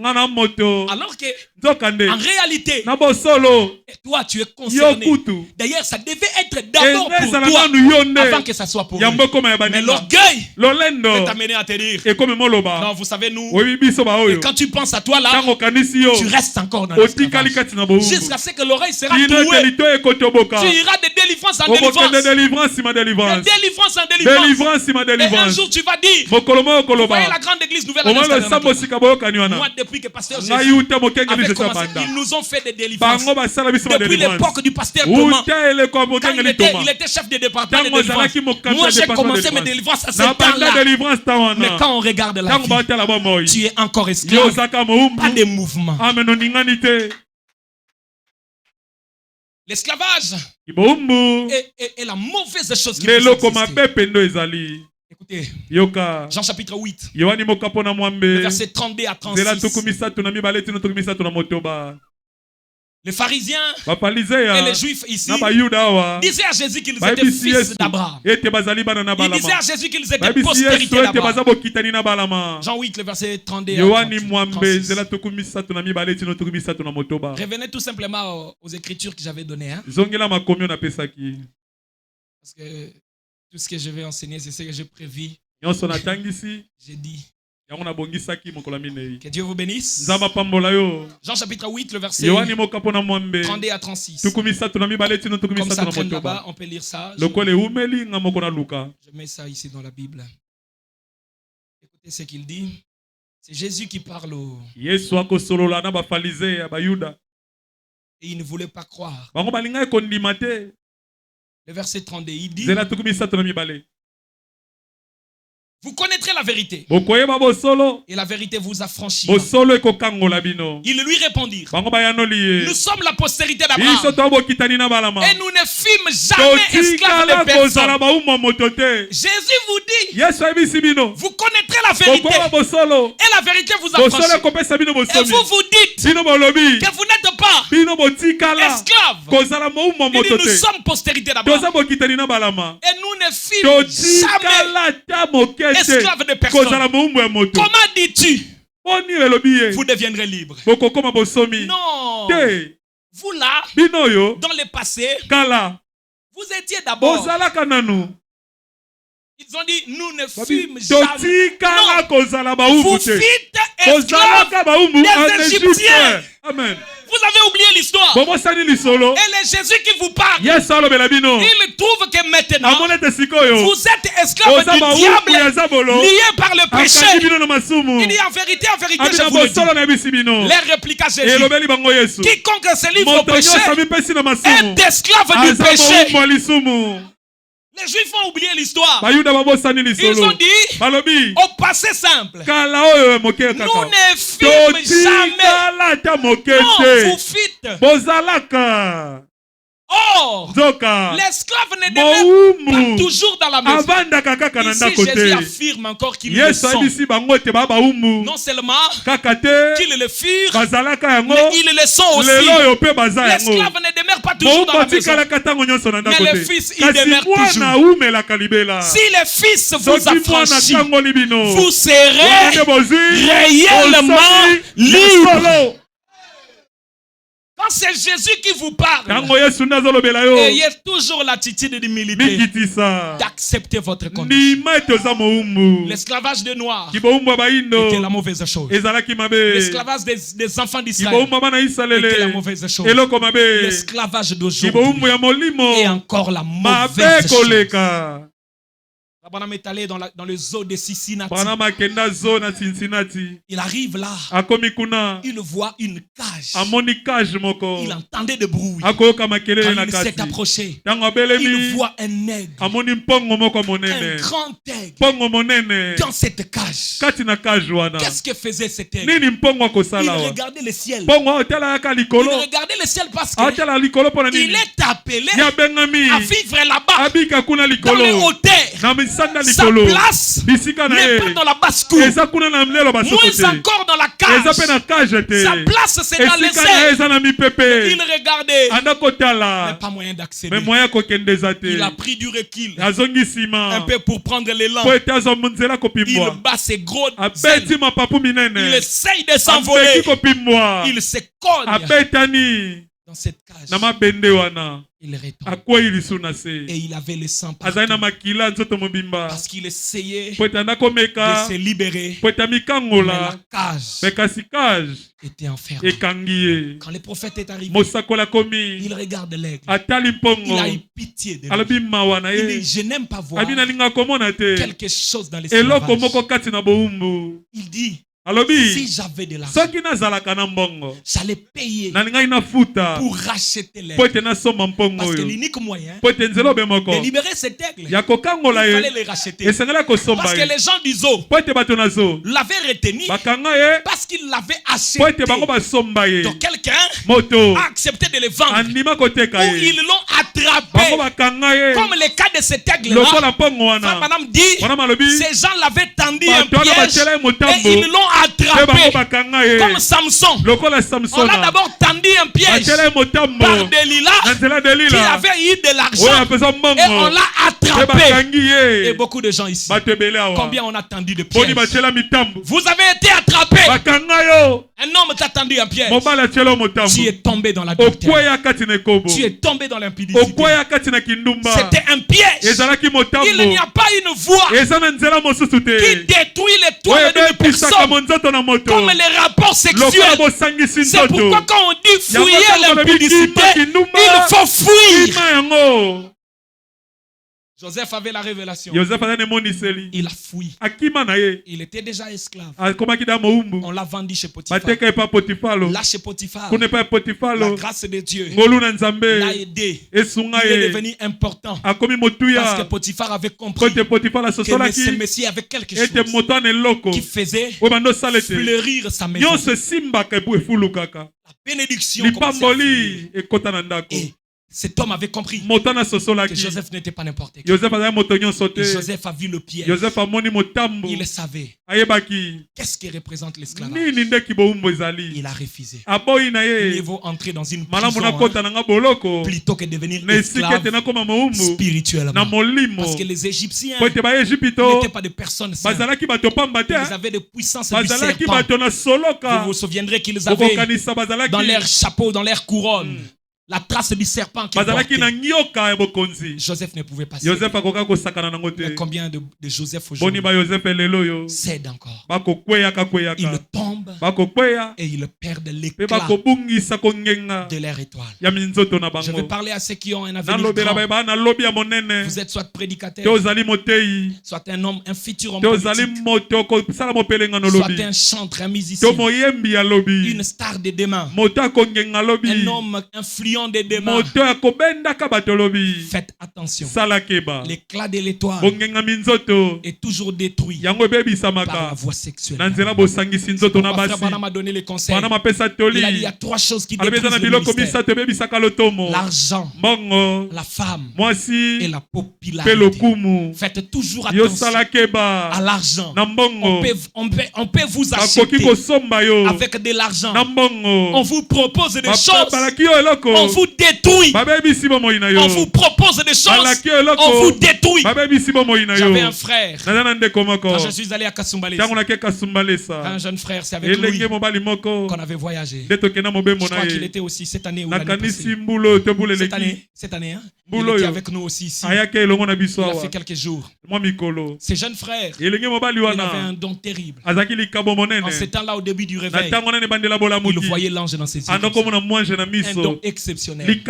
Alors que, en réalité, et toi, tu es concerné. D'ailleurs, ça devait être d'abord pour toi, avant que ça soit pour eux. Mais l'orgueil peut t'amener à te dire, non, vous savez, nous, et quand tu penses à toi là, tu restes encore dans l'esclavage. Jusqu'à ce que l'oreille sera trouée. Tu iras de délivrance en délivrance. De délivrance en délivrance. Et un jour, tu vas dire, vous voyez la grande église nouvelle moi, depuis que pasteur Jésus avait commencé, ils nous ont fait des délivrances. Depuis l'époque du pasteur Thomas, quand il était chef de département de délivrance, moi j'ai commencé mes délivrances à ce temps-là. Mais quand on regarde la vie, tu es encore esclave. Pas de mouvement. L'esclavage est la mauvaise chose qui peut exister. Écoutez, Jean chapitre 8, verset 32 à 36. Les pharisiens et les juifs ici disaient à Jésus qu'ils étaient fils d'Abraham. Ils disaient à Jésus qu'ils étaient postérité d'Abraham. Jean 8, le verset 32 à 36. Revenez tout simplement aux écritures que j'avais données. Parce que tout ce que je vais enseigner, c'est ce que j'ai prévu. J'ai dit. Que Dieu vous bénisse. Jean chapitre 8, le verset 32 à 36. Comme ça traîne là-bas, on peut lire ça. Je mets ça ici dans la Bible. Écoutez ce qu'il dit. C'est Jésus qui parle. Et il ne voulait pas croire. Le verset 32, il dit, vous connaîtrez la vérité, et la vérité vous affranchira. Ils lui répondirent, nous sommes la postérité d'Abraham, et nous ne fûmes jamais esclaves de personne. Jésus vous dit, vous connaîtrez la vérité, et la vérité vous affranchira. Et vous vous dites que vous n'êtes pas esclaves. Il dit, nous sommes postérité d'Abraham, et nous ne fûmes jamais esclave de personne. Comment dis-tu vous deviendrez libre? Non. Vous là, dans le passé, vous étiez d'abord. Ils ont dit, nous ne fûmes jamais. Non. Vous fîtes esclaves des Égyptiens. Amen. Vous avez oublié l'histoire. Et le Jésus qui vous parle, il trouve que maintenant, vous êtes esclaves du diable, liés par le péché. Il dit en vérité, je vous le dis. Les répliqua Jésus. Quiconque se livre au péché est esclave du péché. Les Juifs ont oublié l'histoire. Ils ont dit, au passé simple, nous ne fîmes jamais. Non, vous fîtes. Or, l'esclave ne demeure pas toujours dans la maison. Ici, Jésus affirme encore qu'ils le sont. Non seulement qu'ils le firent, mais ils le sont aussi. L'esclave ne demeure pas toujours dans la maison. Mais le Fils, il demeure toujours. Si le Fils vous affranchit, vous serez réellement libre. Quand c'est Jésus qui vous parle, ayez toujours l'attitude d'humilité, d'accepter votre condition. L'esclavage des Noirs était la mauvaise chose. L'esclavage des enfants d'Israël était la mauvaise chose. L'esclavage d'aujourd'hui est encore la mauvaise chose. Abraham est allé dans le zoo de Cincinnati. Il arrive là. Il voit une cage. Il entendait de bruit. Quand il s'est approché, il voit un aigle. Un grand aigle dans cette cage. Qu'est-ce que faisait cet aigle? Il regardait le ciel. Il regardait le ciel parce qu'il est appelé à vivre là-bas, dans les hauteurs. Sa place n'est pas dans la basse-cour, moins encore dans la cage. Sa place c'est dans les airs. Il regardait, mais pas moyen d'accéder. Il a pris du recul un peu pour prendre l'élan. Il bat ses gros ailes. Il essaye de s'envoler. Il se cogne dans cette cage. Il retombe. Et il avait le sang partout. Parce qu'il essayait de se libérer. Mais la cage était enfermée. Quand le prophète est arrivé, il regarde l'aigle. Il a eu pitié de lui. Il dit, je n'aime pas voir quelque chose dans l'esclavage. Il dit, si j'avais de l'argent, j'allais payer pour racheter l'aigle. Parce que l'unique moyen de libérer cet aigle, il fallait le racheter. Parce que les gens du zoo l'avaient retenu parce qu'ils l'avaient acheté. Donc quelqu'un a accepté de le vendre. Ou ils l'ont attrapé. Comme le cas de cet aigle-là, Madame dit, ces gens l'avaient tendu un piège et ils l'ont attrapé. Comme Samson. On l'a d'abord tendu un piège par Delilah qui avait eu de l'argent et on l'a attrapé. Et beaucoup de gens ici, combien on a tendu de pièges? Vous avez été attrapé. Un homme t'a tendu un piège. Tu es tombé dans l'adultère. Tu es tombé dans l'impudicité. C'était un piège. Il n'y a pas une voix qui détruit les toits de personnes comme les rapports sexuels. C'est pourquoi quand on dit fuir l'impudicité, il faut fuir. Joseph avait la révélation. Il a fui. Il était déjà esclave. On l'a vendu chez Potiphar. Là chez Potiphar, la grâce de Dieu l'a aidé. Il est devenu important. Parce que Potiphar avait compris que ce Messie avait quelque chose qui faisait fleurir sa maison. La bénédiction commençait à fleurir. Et cet homme avait compris que Joseph n'était pas n'importe qui. Joseph a vu le piège. Il savait. Qu'est-ce qui représente l'esclavage? Il a refusé. Il vaut entrer dans une prison plutôt que devenir esclave spirituellement. Parce que les Égyptiens n'étaient pas des personnes saintes. Ils avaient des puissances du serpent. Vous vous souviendrez qu'ils avaient dans leur chapeau, dans leur couronne, la trace du serpent qui portait. Joseph ne pouvait pas céder. Mais combien de Joseph aujourd'hui cèdent encore? Ils tombent et ils perdent l'éclat de leur étoile. Je vais parler à ceux qui ont un avenir grand. Vous êtes soit prédicateur, soit un homme, un futur homme politique, soit un chanteur, un musicien, une star de demain, un homme influent des démons. Faites attention. L'éclat de l'étoile est toujours détruit par la voie sexuelle. Mon frère Branham a donné les conseils. Il a dit il y a 3 choses qui détruisent le ministère: l'argent, la femme et la popularité. Faites toujours attention à l'argent. On peut vous acheter avec de l'argent. On vous propose des choses, on vous détruit. On vous propose des choses, on vous détruit. J'avais un frère quand je suis allé à Kasumbalesa. Un jeune frère, c'est avec lui qu'on avait voyagé. Je crois qu'il était aussi cette année ou l'année passée. Cette année, hein? Il était avec nous aussi ici. Il a fait quelques jours. Ce jeune frère, il avait un don terrible. En ce temps-là, au début du réveil, il voyait l'ange dans ses yeux. Un don exceptionnel. Mais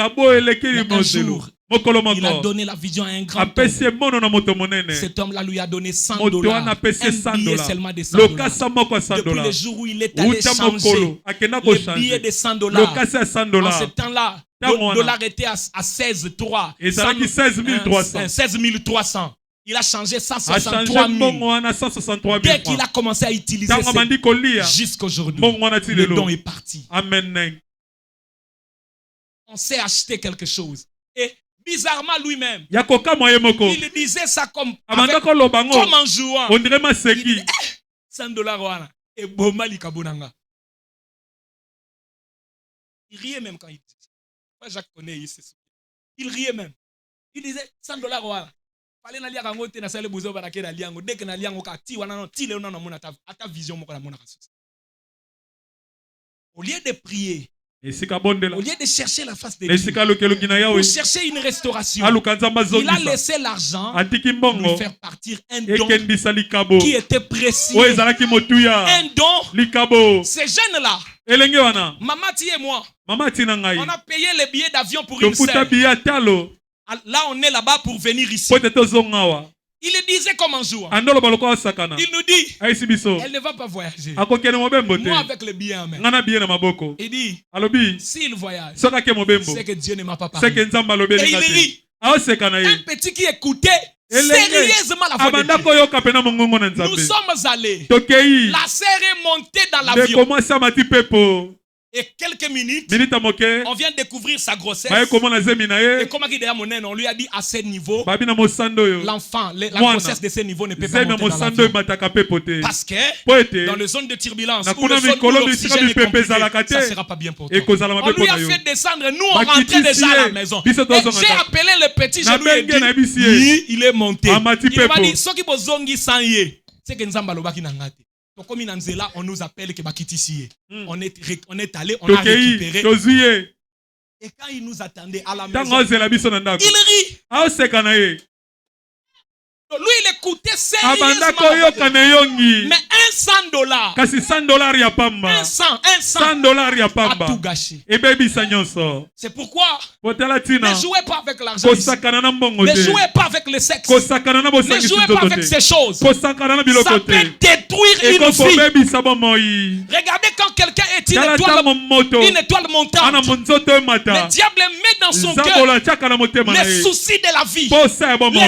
un jour, Il a donné la vision à un grand homme. Cet homme-là lui a donné $100. Un billet seulement de $100. Depuis le jour où il est allé changer le billet de $100. En ce temps-là, le dollar était à 16,3. 16 300. Il a changé 163 000. Dès qu'il a commencé à utiliser jusqu'aujourd'hui, le don est parti. Amen. On s'est acheté quelque chose. Et bizarrement lui-même, il disait ça comme en jouant. On dirait ma séqui. $100 et bomali kabonanga. Il riait même quand il disait ça. Moi, Jacques connaît ici. Il riait même. Il disait $100 fallait na lia kango te na sale bozo ba na liango dès que na liango ka ti wana no ti le na mona ta vision moko na mona ka. Au lieu de prier, au lieu de chercher la face de Dieu, pour chercher une restauration, il a laissé l'argent lui faire partir un don qui était précieux. Un don. Ces jeunes-là, Mamati et moi, on a payé les billets d'avion pour une semaine. Là, on est là-bas pour venir ici. Il le disait comme un jour. Il nous dit, elle ne va pas voyager. Moi avec le billet en main. Il dit, s'il voyage, c'est que Dieu ne m'a pas parlé. Et il rit. Un petit qui écoutait sérieusement la voix de Dieu. Nous sommes allés. La sœur est montée dans l'avion. Et quelques minutes, on vient découvrir sa grossesse. Et comment on lui a dit à ce niveau, l'enfant, la grossesse de ce niveau ne peut pas monter dans l'avion. Parce que dans la zone de turbulence, où le sol où l'oxygène est compliqué, ça ne sera pas bien pour toi. On lui a fait descendre, nous on rentrait déjà à la maison. Et j'ai appelé le petit, je lui ai dit, il est monté. Il m'a dit, ce qui bozongi sans yé, c'est que Nzamba lobaki nangate. Comme on nous appelle que Bakitisi. On est allé, on a récupéré. Et quand il nous attendait à la maison, il rit. Lui, il écoutait sérieusement. Mais $100. $100 a tout gâché. C'est pourquoi ne jouez pas avec l'argent. Ne jouez pas avec le sexe. Ne jouez pas avec ces choses. Ça peut détruire une vie. Regardez quand quelqu'un est une étoile montante. Le diable met dans son cœur les soucis de la vie,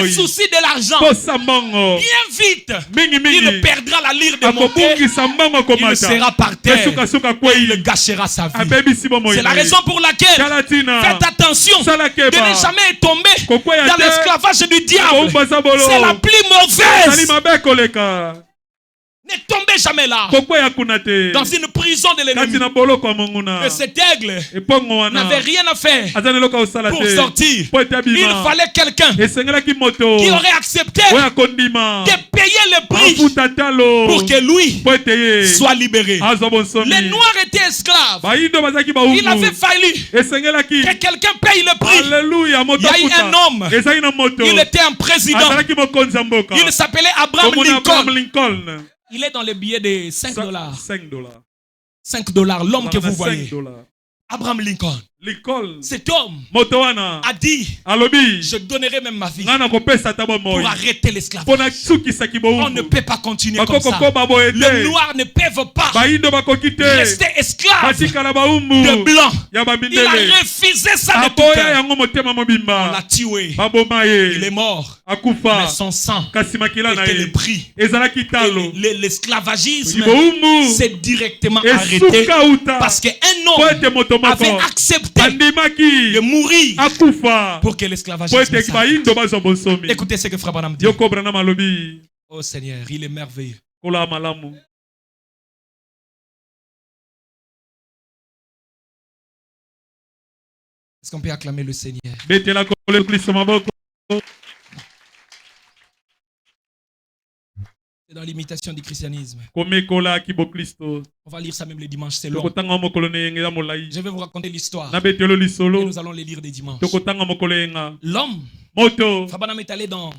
les soucis de l'argent. Bien vite, il perdra la lyre de monter. Il sera par terre et il gâchera sa vie. C'est la raison pour laquelle faites attention de ne jamais tomber dans l'esclavage du diable. C'est la plus mauvaise. Ne tombez jamais là. Dans une prison de l'ennemi. Et cet aigle n'avait rien à faire pour sortir. Il fallait quelqu'un qui aurait accepté de payer le prix pour que lui soit libéré. Les Noirs étaient esclaves. Il avait fallu que quelqu'un paye le prix. Il y a eu un homme. Il était un président. Il s'appelait Abraham Lincoln. Il est dans les billets de $5. $5, l'homme que vous voyez. Abraham Lincoln. Cet homme a dit, je donnerai même ma vie pour arrêter l'esclavage. On ne peut pas continuer comme ça. Les Noirs ne peuvent pas rester esclaves de Blancs. Il a refusé ça de tout cœur. On l'a tué. Il est mort. Mais son sang était le prix. L'esclavagisme s'est directement arrêté parce qu'un homme avait accepté de mourir pour que l'esclavagisme s'arrête. Écoutez ce que Frère Branham dit. Oh Seigneur, il est merveilleux. Est-ce qu'on peut acclamer le Seigneur? C'est dans l'imitation du christianisme. On va lire ça même le dimanche, c'est long. Je vais vous raconter l'histoire. Et nous allons les lire des dimanches. L'homme, Fabanam est allé dans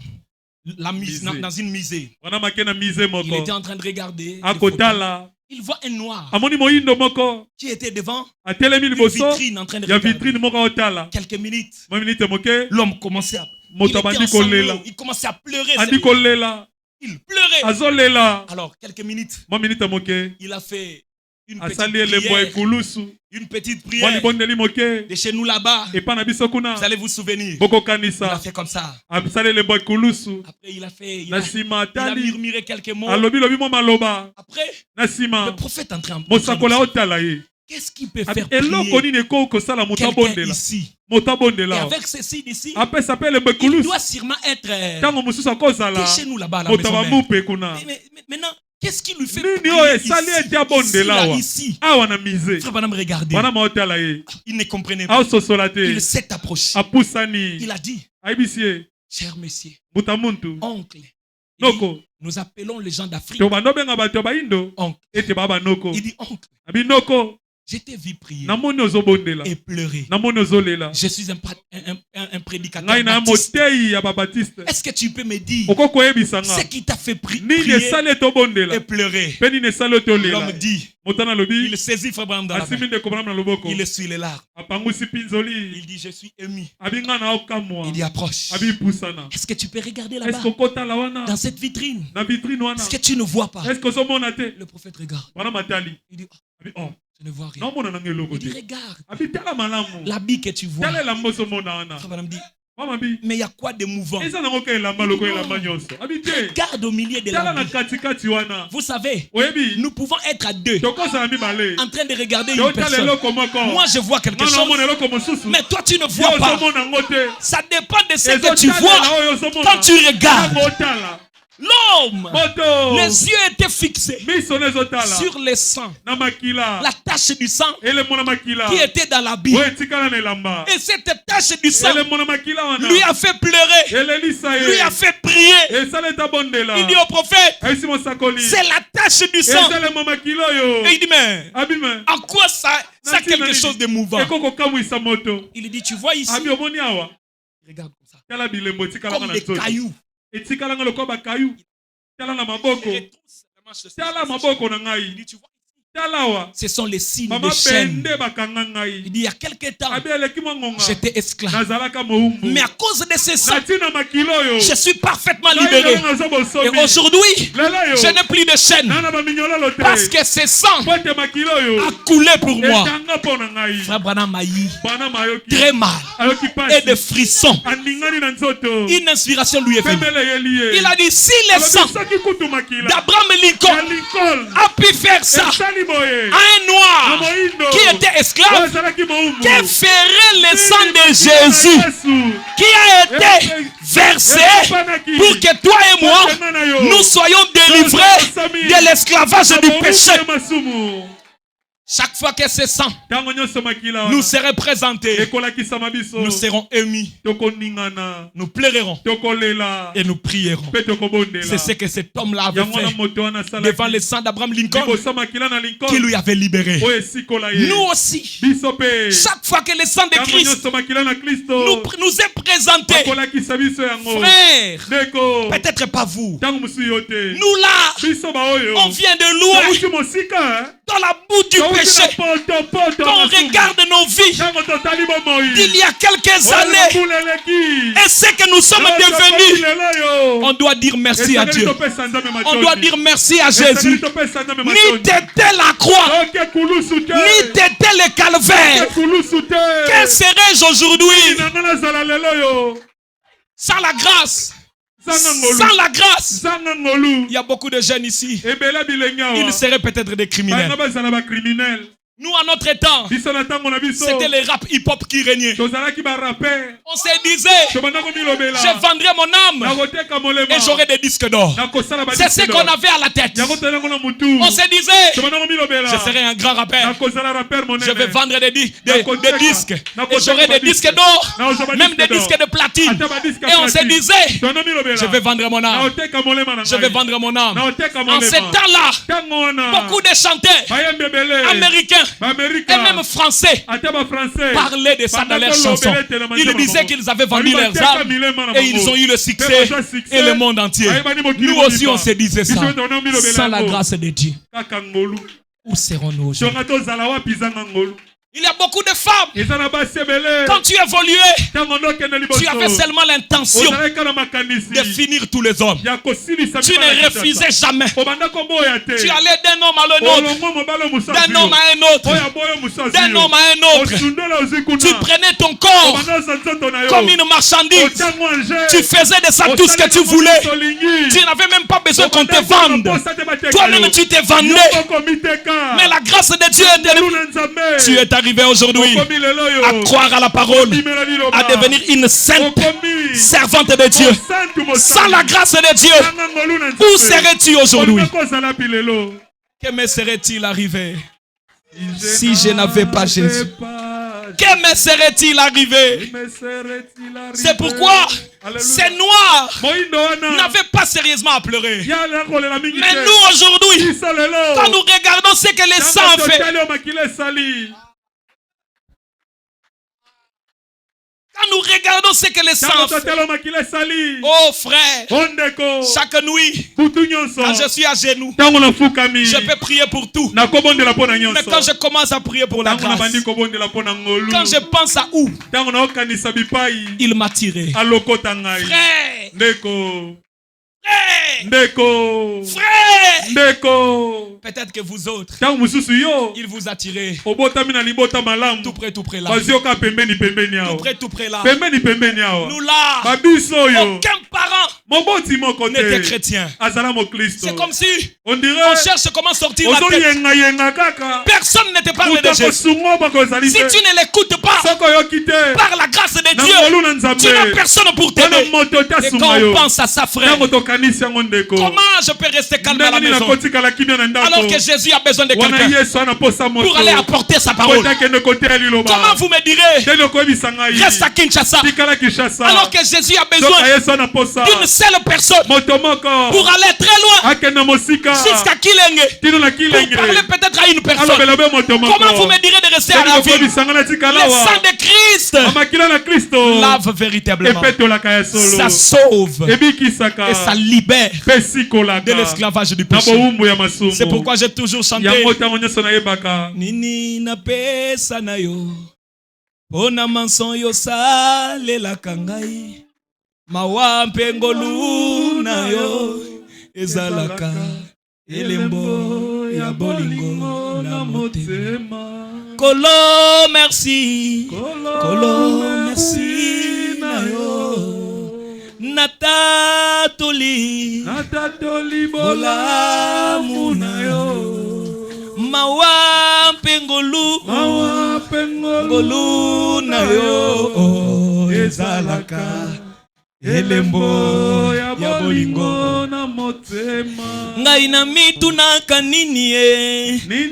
une musée. Il était en train de regarder. Il voit un noir qui était devant une vitrine en train de regarder. Quelques minutes, l'homme commençait à... Il commençait à pleurer. Il pleurait. Alors, quelques minutes, il a fait une petite prière de chez nous là-bas. Vous allez vous souvenir. Il a fait comme ça. Après, il a murmuré quelques mots. Après, le prophète est entré en prière. Qu'est-ce qui peut faire prier quelqu'un ici? Et avec ceci d'ici, il doit sûrement être chez nous là-bas à la maison. Mais maintenant, qu'est-ce qui lui fait prier ici? Frère Branham, regardez. Il ne comprenait pas. Il s'est approché. Il a dit, cher monsieur, oncle, nous appelons les gens d'Afrique oncle. Il dit, oncle, je t'ai vu prier et pleurer. Je suis un prédicateur baptiste. Est-ce que tu peux me dire ce qui t'a fait prier et pleurer? L'homme dit, il saisit Frère Branham dans la main. Il essuie les larmes. Il dit, je suis ému. Il dit, approche. Est-ce que tu peux regarder là-bas dans cette vitrine? Est-ce que tu ne vois pas? Le prophète regarde. Il dit, oh, je ne vois rien. Il dit, regarde l'habit que tu vois. Frère Branham dit, mais il y a quoi de mouvant? Regarde au milieu de l'habit. Vous savez, nous pouvons être à deux en train de regarder une personne. Moi je vois quelque chose, mais toi tu ne vois pas. Ça dépend de ce que tu vois quand tu regardes. L'homme, les yeux étaient fixés sur le sang, la tache du sang qui était dans l'habit. Et cette tache du sang lui a fait pleurer, lui a fait prier. Il dit au prophète, c'est la tache du sang. Et il dit, mais en quoi ça a quelque chose de mouvant? Il dit, tu vois ici, regarde comme ça, comme des cailloux. Ce sont les signes de chaîne. Il dit, il y a quelque temps, j'étais esclave. Mais à cause de ces sangs, je suis parfaitement libéré. Et aujourd'hui, je n'ai plus de chaîne. Parce que ce sang a coulé pour moi. Frère Branham a eu très mal et des frissons. Une inspiration lui est venue. Il a dit, si le sang d'Abraham Lincoln a pu faire ça à un noir qui était esclave, que ferait le sang de Jésus qui a été versé pour que toi et moi nous soyons délivrés de l'esclavage du péché? Chaque fois que ce sang nous serait présenté, nous serons émus, nous pleurerons et nous prierons. C'est ce que cet homme-là avait fait devant le sang d'Abraham Lincoln qui lui avait libéré. Nous aussi, chaque fois que le sang de Christ nous est présenté, frère, peut-être pas vous, nous là, on vient de loin, dans la boue du péché. Quand on regarde nos vies d'il y a quelques années et ce que nous sommes devenus, on doit dire merci à Dieu. On doit dire merci à Jésus. Ni t'était la croix, ni t'était le calvaire. Que serais-je aujourd'hui sans la grâce? Sans la grâce, il y a beaucoup de jeunes ici. Ils seraient peut-être des criminels. Nous, à notre temps, c'était les rap hip-hop qui régnaient. On se disait, je vendrai mon âme et j'aurai des disques d'or. C'est ce qu'on avait à la tête. On se disait, je serai un grand rappeur. Je vais vendre des disques et j'aurai des disques d'or, même des disques de platine. Et on se disait, je vais vendre mon âme. Je vais vendre mon âme. En ce temps-là, beaucoup de chanteurs américains et même français parlaient de ça dans leurs chansons. Ils disaient qu'ils avaient vendu leurs âmes et ils ont eu le succès et le monde entier. Nous aussi on se disait ça. Sans la grâce de Dieu, Où serons-nous aujourd'hui? Il y a beaucoup de femmes. Quand tu évoluais, tu avais seulement l'intention de finir tous les hommes. Tu ne refusais jamais. Tu allais d'un homme à l'autre, d'un homme à un autre, d'un homme à un autre. Tu prenais ton corps comme une marchandise. Tu faisais de ça tout ce que tu voulais. Tu n'avais même pas besoin qu'on te vende. Toi-même, tu t'es vendu. Mais la grâce de Dieu est de... Tu es arrivé aujourd'hui à croire à la parole, à devenir une sainte servante de Dieu. Sans la grâce de Dieu, où serais-tu aujourd'hui? Que me serait-il arrivé si je n'avais pas Jésus? Que me serait-il arrivé? C'est pourquoi ces noirs n'avaient pas sérieusement à pleurer. Mais nous aujourd'hui, quand nous regardons ce que les saints ont fait, quand nous regardons ce que les saints font, oh frère, chaque nuit, quand je suis à genoux, je peux prier pour tout. Mais quand je commence à prier pour la grâce, quand je pense à où il m'a tiré, frère, peut-être que vous autres, il vous a tiré tout près là, tout près là. Nous là, aucun parent n'était chrétien. C'est comme si on cherche comment sortir la tête. Personne ne te parle de Jésus. Si tu ne l'écoutes pas, par la grâce de Dieu, tu n'as personne pour t'aider. Et quand on pense à ça, frère, comment je peux rester calme à la maison alors que Jésus a besoin de quelqu'un pour aller apporter sa parole? Comment vous me direz reste à Kinshasa alors que Jésus a besoin d'une seule personne pour aller très loin jusqu'à Kilenge pour parler peut-être à une personne? Comment vous me direz de rester à la ville? Le sang de Christ lave véritablement, ça sauve et ça libère de l'esclavage du péché. C'est pourquoi j'ai toujours chanté Nini na pesa na yo Pona manson yo salela kangai Mawa mpengolu na yo Ezalaka Elembo ya bolingo na motema. Kolo merci na yo Natatoli bola munayo Mawa pengolu na yo Ezalaka Elembo ya bolingo na motema. Ngai na mitunaka nini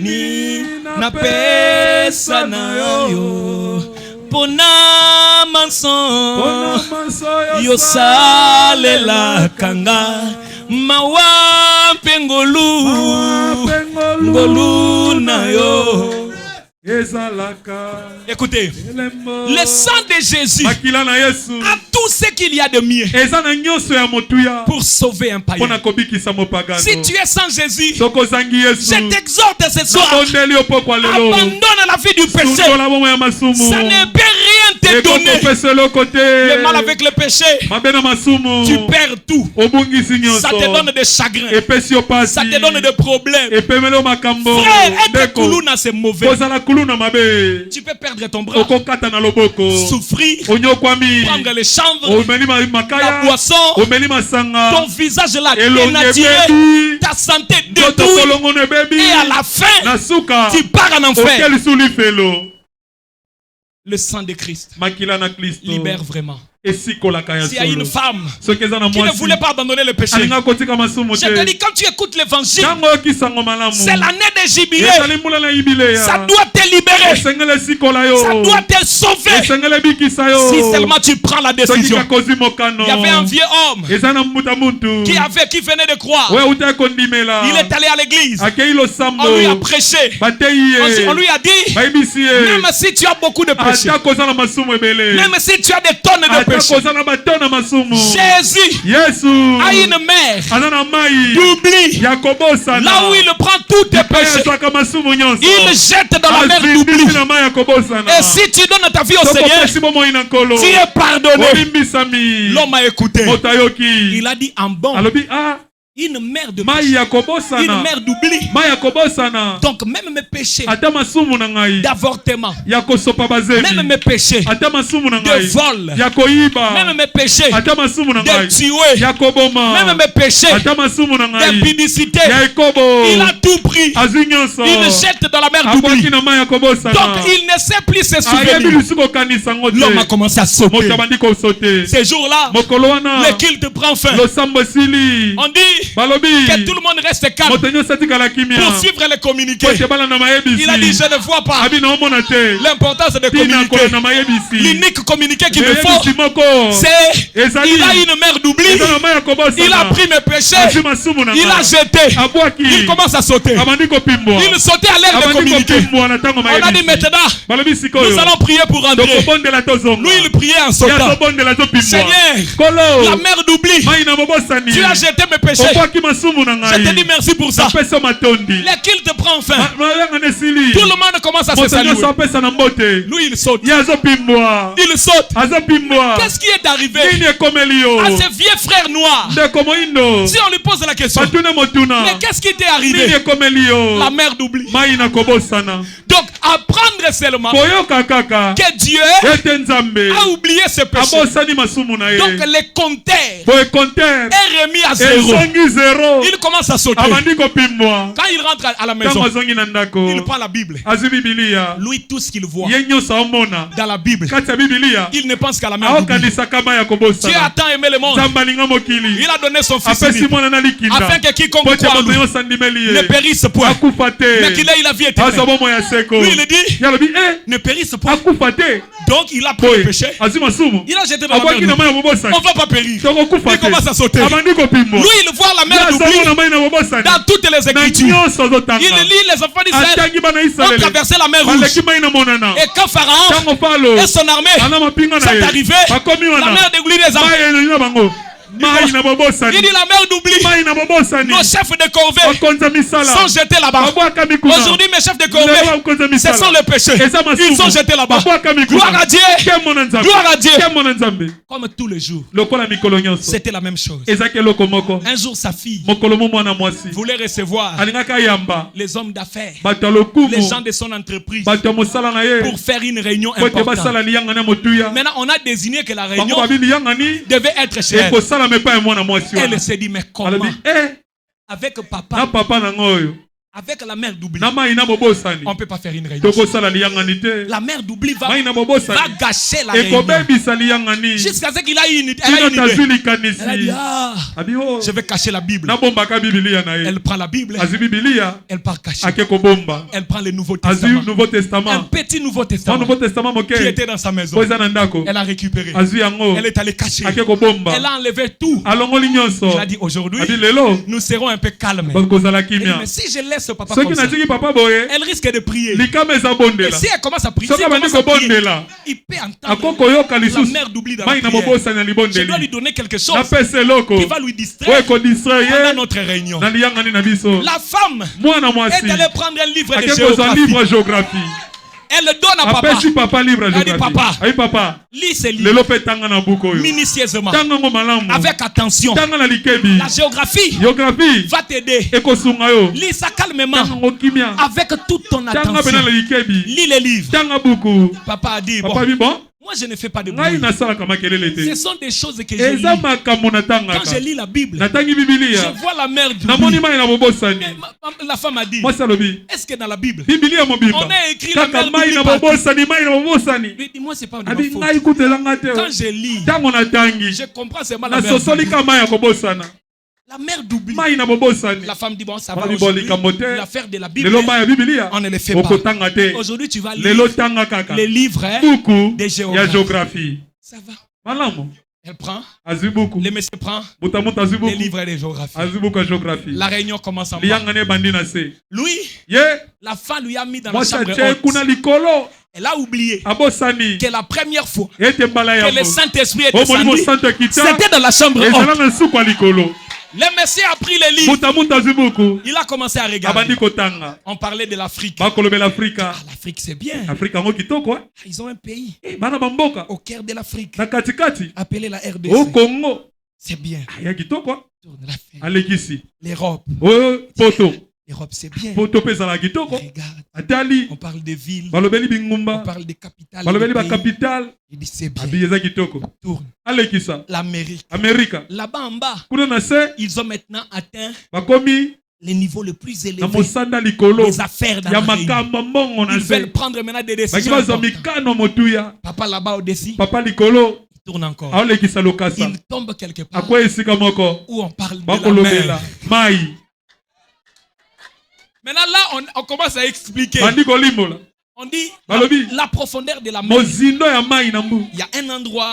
ni na pesa na yo Pona manson yo salela kanga Mawa pengolu na yo. Écoutez, le sang de Jésus a tout ce qu'il y a de mieux pour sauver un païen. Si tu es sans Jésus, je t'exhorte ce soir, abandonne la vie du péché. Ça ne peut rien te donner. Le mal avec le péché, tu perds tout. Ça te donne des chagrins, ça te donne des problèmes. Frère, être koulouna c'est mauvais. Tu peux perdre ton bras, souffrir, prendre les chambres, la boisson, ton visage là dénaturé, ta santé détruite, et à la fin, tu pars en enfer. Le sang de Christ libère vraiment. S'il y a une femme qui ne voulait pas abandonner le péché, je te dis, quand tu écoutes l'évangile, c'est l'année des jubilés. Ça doit te libérer. Ça doit te sauver. Si seulement tu prends la décision. Il y avait un vieux homme qui venait de croire. Il est allé à l'église. On lui a prêché. On lui a dit, même si tu as beaucoup de péché, même si tu as des tonnes de péché, péché. Jésus a une mer d'oubli. Là où il prend tous tes péchés, il jette dans la mer d'oubli. Et si tu donnes ta vie au Seigneur, tu es pardonné. L'homme a écouté. Il a dit en bon. Une mer de péché, une mer d'oubli. Donc même mes péchés d'avortement, même mes péchés de vol, même mes péchés de tuer, même mes péchés d'impudicité, il a tout pris. Il jette dans la mer d'oubli. Donc il ne sait plus se souvenir. L'homme a commencé à sauter. Ces jours-là, le culte prend fin. On dit que tout le monde reste calme pour suivre les communiqués. Il a dit je ne vois pas l'importance de communiquer. L'unique communiqué qu'il me faut, c'est il a une mer d'oubli. Il a pris mes péchés. Il a jeté. Il commence à sauter. Il sautait à l'air de communiquer. On a dit maintenant nous allons prier pour André. Lui il priait en sautant. Seigneur, la mer d'oubli, tu as jeté mes péchés. Je te dis merci pour ça. Le culte prend fin. Tout le monde commence à se saluer. Lui il saute. Il saute. Qu'est-ce qui est arrivé à ce vieux frère noir? Si on lui pose la question, mais qu'est-ce qui t'est arrivé? La mer d'oubli. Donc apprendre seulement que Dieu a oublié ses péchés. Donc les compteurs est remis à zéro. Il commence à sauter. Quand il rentre à la maison, il prend la Bible. Lui, tout ce qu'il voit dans la Bible, il ne pense qu'à la mer d'oubli. Dieu a tant aimé le monde, il a donné son fils unique, afin que quiconque croit en lui ne périsse point, mais qu'il ait la vie éternelle. Lui, il dit, ne périsse point. Donc il a pris le péché, il a jeté dans la mer d'oubli. On ne va pas périr. Il commence à sauter. Lui, il voit la mer d'oubli dans toutes les Écritures. Il lit les enfants d'Israël ont traversé la mer rouge. Et quand Pharaon et son armée sont arrivés, la mer d'oubli les a. Il dit la mer d'oubli. Nos chefs de corvée sont jetés là-bas. Aujourd'hui, mes chefs de corvée, ce sont les péchés. Ils sont jetés là-bas. Gloire à Dieu. Gloire à Dieu. Comme tous les jours, c'était la même chose. Un jour, sa fille voulait recevoir les hommes d'affaires, les gens de son entreprise, pour faire une réunion importante. Maintenant, on a désigné que la réunion devait être chez elle. Elle s'est dit, mais comment? Avec papa, avec la mère d'oubli, on ne peut pas faire une réunion. La mère d'oubli va gâcher la réunion. Jusqu'à ce qu'il a une idée. Elle a dit, je vais cacher la Bible. Elle prend la Bible. Elle part cacher. Elle prend le Nouveau Testament. Un petit Nouveau Testament qui était dans sa maison. Elle a récupéré. Elle est allée cacher. Elle a enlevé tout. Elle a dit, aujourd'hui, nous serons un peu calmes. Mais si je laisse papa comme ça, elle risque de prier. Et si elle commence à prier, il peut entendre la mère d'oubli dans la prière. Je dois lui donner quelque chose qui va lui distraire pendant notre réunion. La femme est allée prendre un livre de géographie. Elle le donne à papa. Elle dit, papa, lis ce livre minutieusement, avec attention. La géographie va t'aider. Lis ça calmement, avec toute ton attention. Lis les livres. Papa a dit, bon, moi je ne fais pas de bruit. Ce sont des choses que je lis. Quand je lis la Bible, je vois la mère du Bible. La femme a dit, est-ce que dans la Bible on a écrit la mère du Bible? Lui dit, moi c'est pas de ma faute. Quand je lis, je comprends seulement la mère du Bible. La mère d'oubli. La femme dit, bon, ça va aujourd'hui. L'affaire de la Bible, on ne le fait pas. Aujourd'hui, tu vas lire les livres de géographie. Ça va. Elle prend. Le monsieur prend les livres de géographie. La réunion commence en bas. Lui, la femme lui a mis dans la chambre haute. Elle a oublié que la première fois que le Saint-Esprit est descendu, c'était dans la chambre haute. Le monsieur a pris les livres. Il a commencé à regarder. On parlait de l'Afrique. L'Afrique, c'est bien. Ils ont un pays au cœur de l'Afrique appelé la RDC. C'est bien. L'Europe. L'Europe, c'est bien. Regarde. On parle de villes. On parle de capitales. Il dit c'est bien. Tourne. L'Amérique. Là-bas en bas, ils ont maintenant atteint les niveaux les plus élevés. Les affaires dans la réunion. Ils veulent prendre maintenant des décisions. Papa là-bas au-dessus. Il tourne encore. Il tombe quelque part où on parle de la mer. Maintenant là, on commence à expliquer. On dit la profondeur de la mer. Il y a un endroit,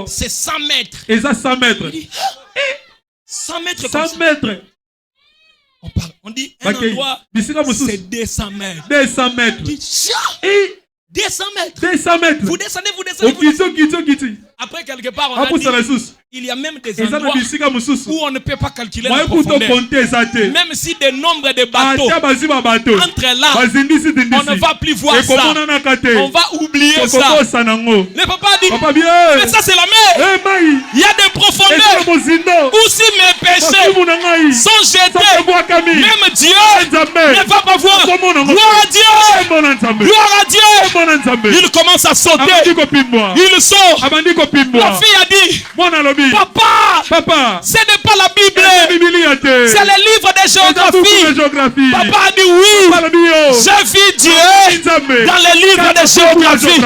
c'est 100 mètres. On dit, 100 mètres. 100 mètres. On dit un endroit, c'est 200 mètres. 200 mètres. 200 mètres. 200 mètres. Vous descendez. Après, quelque part, on a dit, il y a même des endroits où on ne peut pas calculer la profondeur. Même si des nombres de bateaux entre là, on ne va plus voir ça. On va oublier ça. Le papa dit, mais ça c'est la mer. Il y a des profondeurs où si mes péchés sont jetés, même Dieu ne va pas voir. Gloire à Dieu. Gloire à Dieu. Il commence à sauter. Il sort. La fille a dit, Papa, ce n'est pas la Bible, c'est le livre de géographie. Papa a dit oui, j'ai vu Dieu dans le livre de géographie.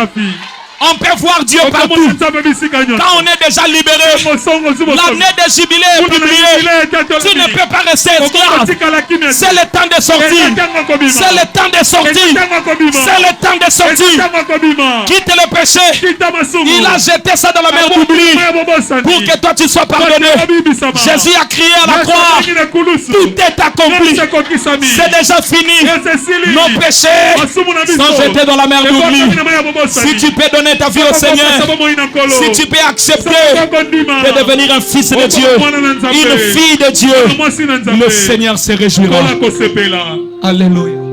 On peut voir Dieu partout. Quand on est déjà libéré, l'année de jubilé est publiée. Tu ne peux pas rester esclave. C'est le temps de sortir. C'est le temps de sortir. C'est le temps de sortir. Quitte le péché. Il a jeté ça dans la mer d'oubli pour que toi tu sois pardonné. Jésus a crié à la croix. Tout est accompli. C'est déjà fini. Nos péchés sont jetés dans la mer d'oubli. Si tu peux donner ta vie au Seigneur, si tu peux accepter de devenir un fils de Dieu, une fille de Dieu, le Seigneur se réjouira. Alléluia.